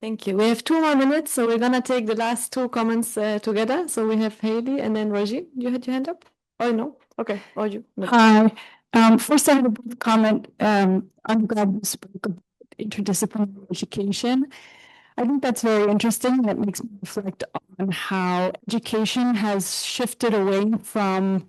Thank you. We have 2 more minutes, so we're gonna take the last 2 comments together. So we have Haley and then Roger. You had your hand up? Oh no. Okay. Oh, you. No. Hi. First, I have a brief comment. I'm glad you spoke about interdisciplinary education. I think that's very interesting. That makes me reflect on how education has shifted away from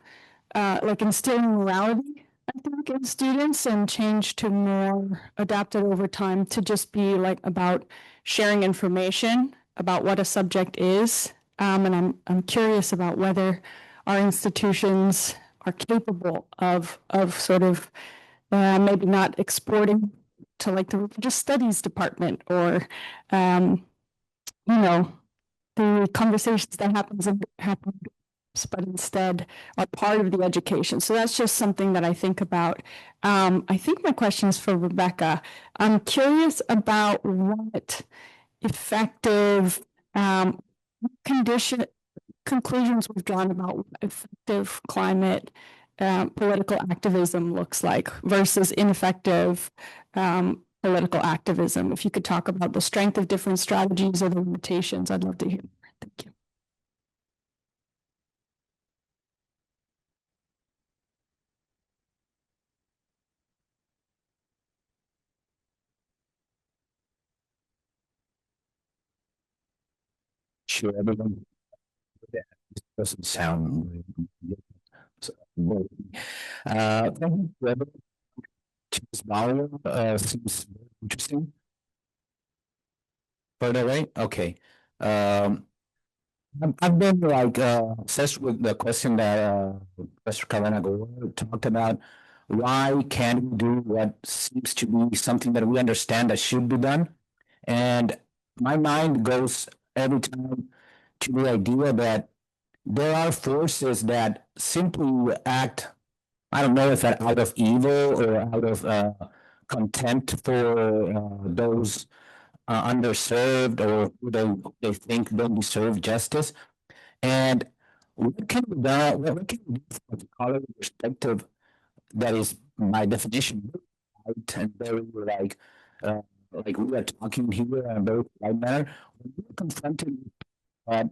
like instilling morality, I think, in students and changed to more adapted over time to just be like about sharing information about what a subject is. And I'm curious about whether our institutions are capable of sort of maybe not exporting to like the religious studies department or you know, the conversations that happen, but instead are part of the education. So that's just something that I think about. I think my question is for Rebecca. I'm curious about what effective conclusions we've drawn about what effective climate political activism looks like versus ineffective political activism. If you could talk about the strength of different strategies or the limitations, I'd love to hear. Thank you. Sure, everyone. This doesn't sound really thank you for everyone. This volume seems very interesting. Further right? Okay. I've been like obsessed with the question that Professor Karina Gore talked about. Why can't we do what seems to be something that we understand that should be done? And my mind goes every time to the idea that there are forces that simply act, I don't know if that out of evil or out of contempt for those underserved or who they think don't deserve justice. And what can be done, what can we do from a scholarly perspective that is by definition right and very like we are talking here in a very polite manner, when we're confronted with that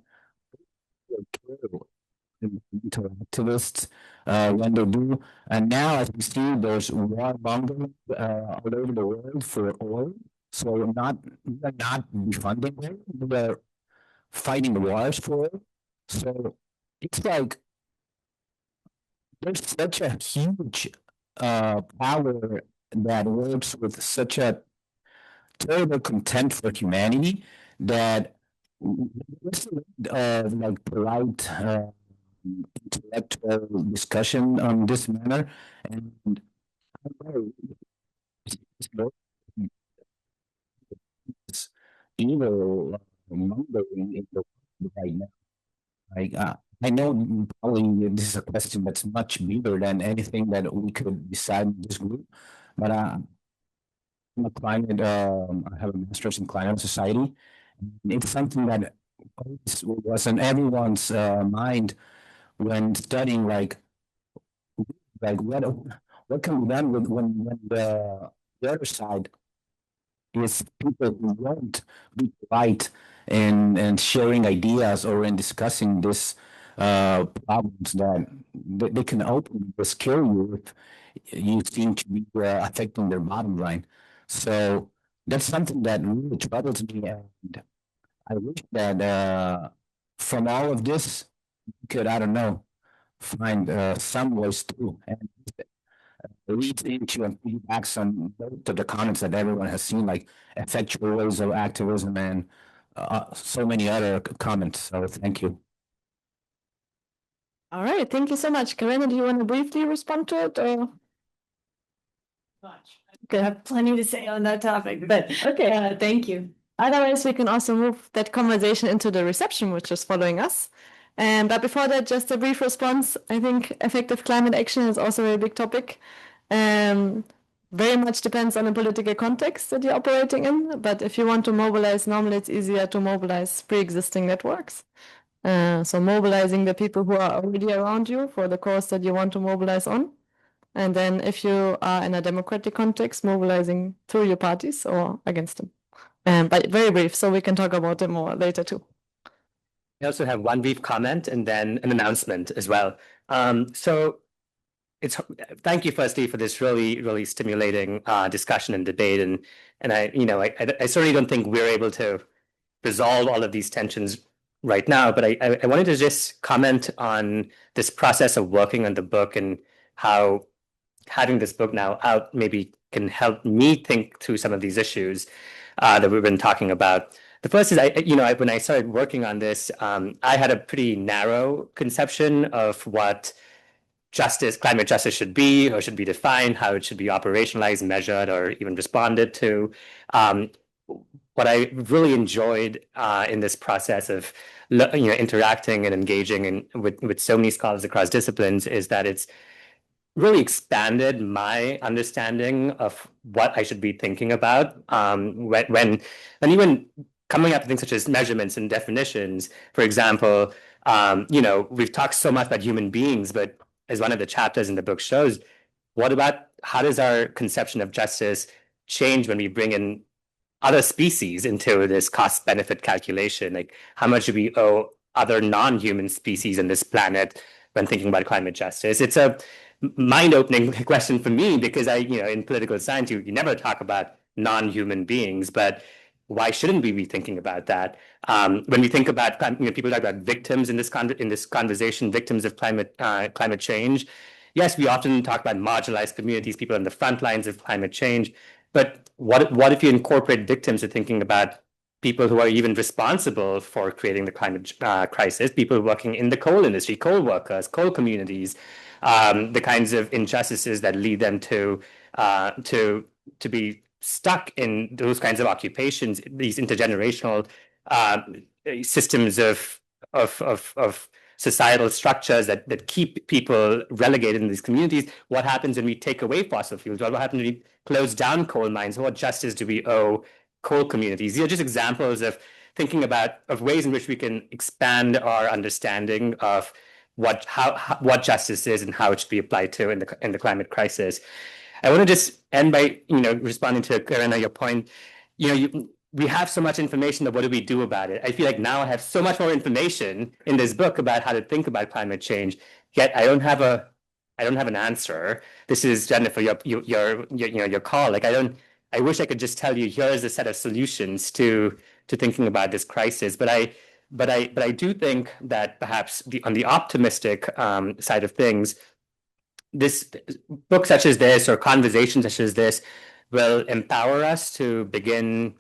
activists when they do, and now as we see there's warmongering all over the world for oil. So we're not defunding them, we're fighting wars for it. So it's like there's such a huge power that works with such a terrible contempt for humanity that like polite intellectual discussion on this matter, and it's evil mongering in the world right now. Like I know probably this is a question that's much bigger than anything that we could decide in this group, but I'm a climate. I have a master's in climate society. It's something that was on everyone's mind when studying like what can be done with when the other side is people who won't be polite and sharing ideas or in discussing this problems that they can openly scare you if you seem to be affecting their bottom line. So that's something that really troubles me, and I wish that from all of this you could, I don't know, find some ways through and leads into and piggybacks on most of the comments that everyone has seen, like effectual ways of activism and so many other comments. So thank you. All right, thank you so much. Karina, do you want to briefly respond to it or? I have plenty to say on that topic, but okay, thank you. Otherwise, we can also move that conversation into the reception, which is following us. But before that, just a brief response. I think effective climate action is also a big topic. Very much depends on the political context that you're operating in. But if you want to mobilize, normally it's easier to mobilize pre-existing networks. So mobilizing the people who are already around you for the cause that you want to mobilize on. And then if you are in a democratic context, mobilizing through your parties or against them. But very brief, so we can talk about it more later too. I also have one brief comment and then an announcement as well. So thank you firstly for this really stimulating discussion and debate. And I certainly don't think we're able to resolve all of these tensions right now, but I wanted to just comment on this process of working on the book and how having this book now out maybe can help me think through some of these issues that we've been talking about. The first is, when I started working on this, I had a pretty narrow conception of what climate justice should be or should be defined, how it should be operationalized, measured, or even responded to. What I really enjoyed in this process of interacting and engaging with so many scholars across disciplines is that it's really expanded my understanding of what I should be thinking about when even coming up with things such as measurements and definitions. For example, we've talked so much about human beings, but as one of the chapters in the book shows, what about how does our conception of justice change when we bring in other species into this cost-benefit calculation? Like, how much do we owe other non-human species on this planet when thinking about climate justice? It's a mind-opening question for me because in political science, you never talk about non-human beings, but why shouldn't we be thinking about that? When we think about, people talk about victims in this conversation, victims of climate change. Yes, we often talk about marginalized communities, people on the front lines of climate change. But what if you incorporate victims to thinking about people who are even responsible for creating the climate crisis, people working in the coal industry, coal workers, coal communities, the kinds of injustices that lead them to be stuck in those kinds of occupations, these intergenerational systems of societal structures that keep people relegated in these communities. What happens when we take away fossil fuels? What happens when we close down coal mines? What justice do we owe coal communities? These are just examples of thinking about ways in which we can expand our understanding of what justice is and how it should be applied to in the climate crisis. I want to just end by responding to Karina, your point. We have so much information, but what do we do about it? I feel like now I have so much more information in this book about how to think about climate change, yet I don't have an answer. This is, Jennifer, your call. Like I wish I could just tell you here's a set of solutions to thinking about this crisis. But I do think that perhaps on the optimistic side of things, this book such as this or conversations such as this will empower us to begin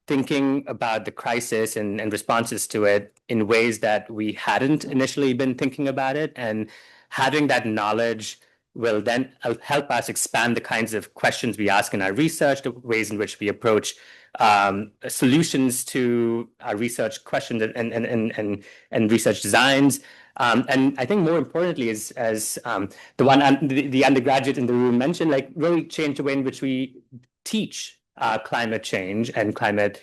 thinking about the crisis and responses to it in ways that we hadn't initially been thinking about it. And having that knowledge will then help us expand the kinds of questions we ask in our research, the ways in which we approach solutions to our research questions and research designs. And I think more importantly is, as the undergraduate in the room mentioned, like really change the way in which we teach climate change and climate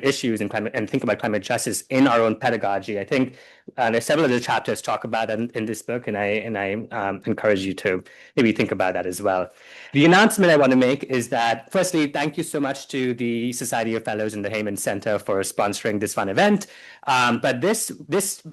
issues and think about climate justice in our own pedagogy. I think there's several other chapters talk about that in this book, and I encourage you to maybe think about that as well. The announcement I want to make is that, firstly, thank you so much to the Society of Fellows and the Heyman Center for sponsoring this fun event. But this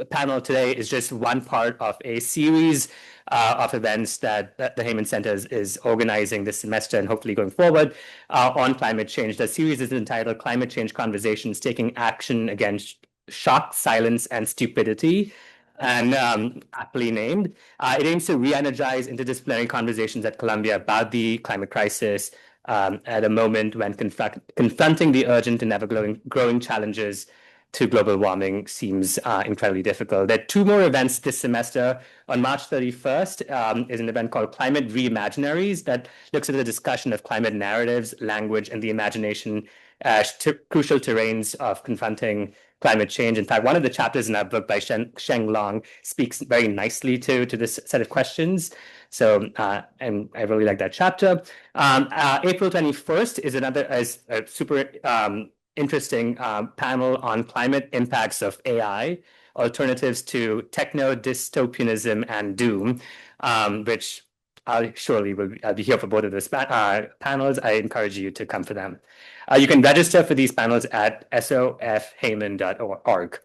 panel today is just one part of a series of events that the Heyman Center is organizing this semester and hopefully going forward on climate change. The series is entitled Climate Change Conversations, Taking Action Against Shock, Silence, and Stupidity, and aptly named. It aims to re-energize interdisciplinary conversations at Columbia about the climate crisis at a moment when confronting the urgent and ever-growing challenges to global warming seems incredibly difficult. There are two more events this semester. On March 31st is an event called Climate Reimaginaries that looks at the discussion of climate narratives, language, and the imagination as crucial terrains of confronting climate change. In fact, one of the chapters in our book by Sheng Long speaks very nicely to this set of questions. So, and I really like that chapter. April 21st is a super interesting panel on climate impacts of AI, alternatives to techno-dystopianism and doom, which I'll be here for both of those panels. I encourage you to come for them. You can register for these panels at sofheyman.org.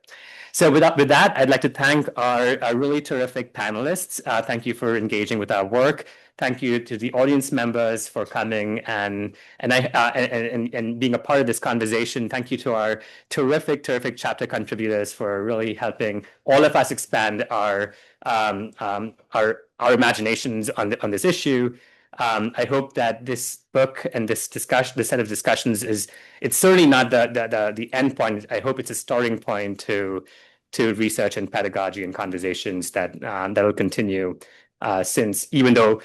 So with that, I'd like to thank our really terrific panelists. Thank you for engaging with our work. Thank you to the audience members for coming and being a part of this conversation. Thank you to our terrific chapter contributors for really helping all of us expand our imaginations on this issue. I hope that this book and this set of discussions it's certainly not the end point. I hope it's a starting point to research and pedagogy and conversations that will continue. Since even though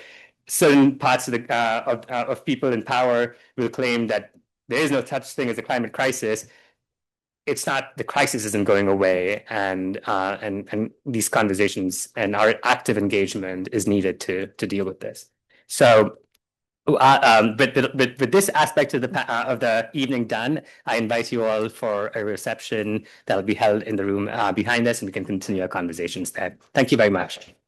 certain parts of people in power will claim that there is no such thing as a climate crisis, it's not, the crisis isn't going away, and these conversations and our active engagement is needed to deal with this. So, with this aspect of the evening done, I invite you all for a reception that will be held in the room behind us, and we can continue our conversations there. Thank you very much.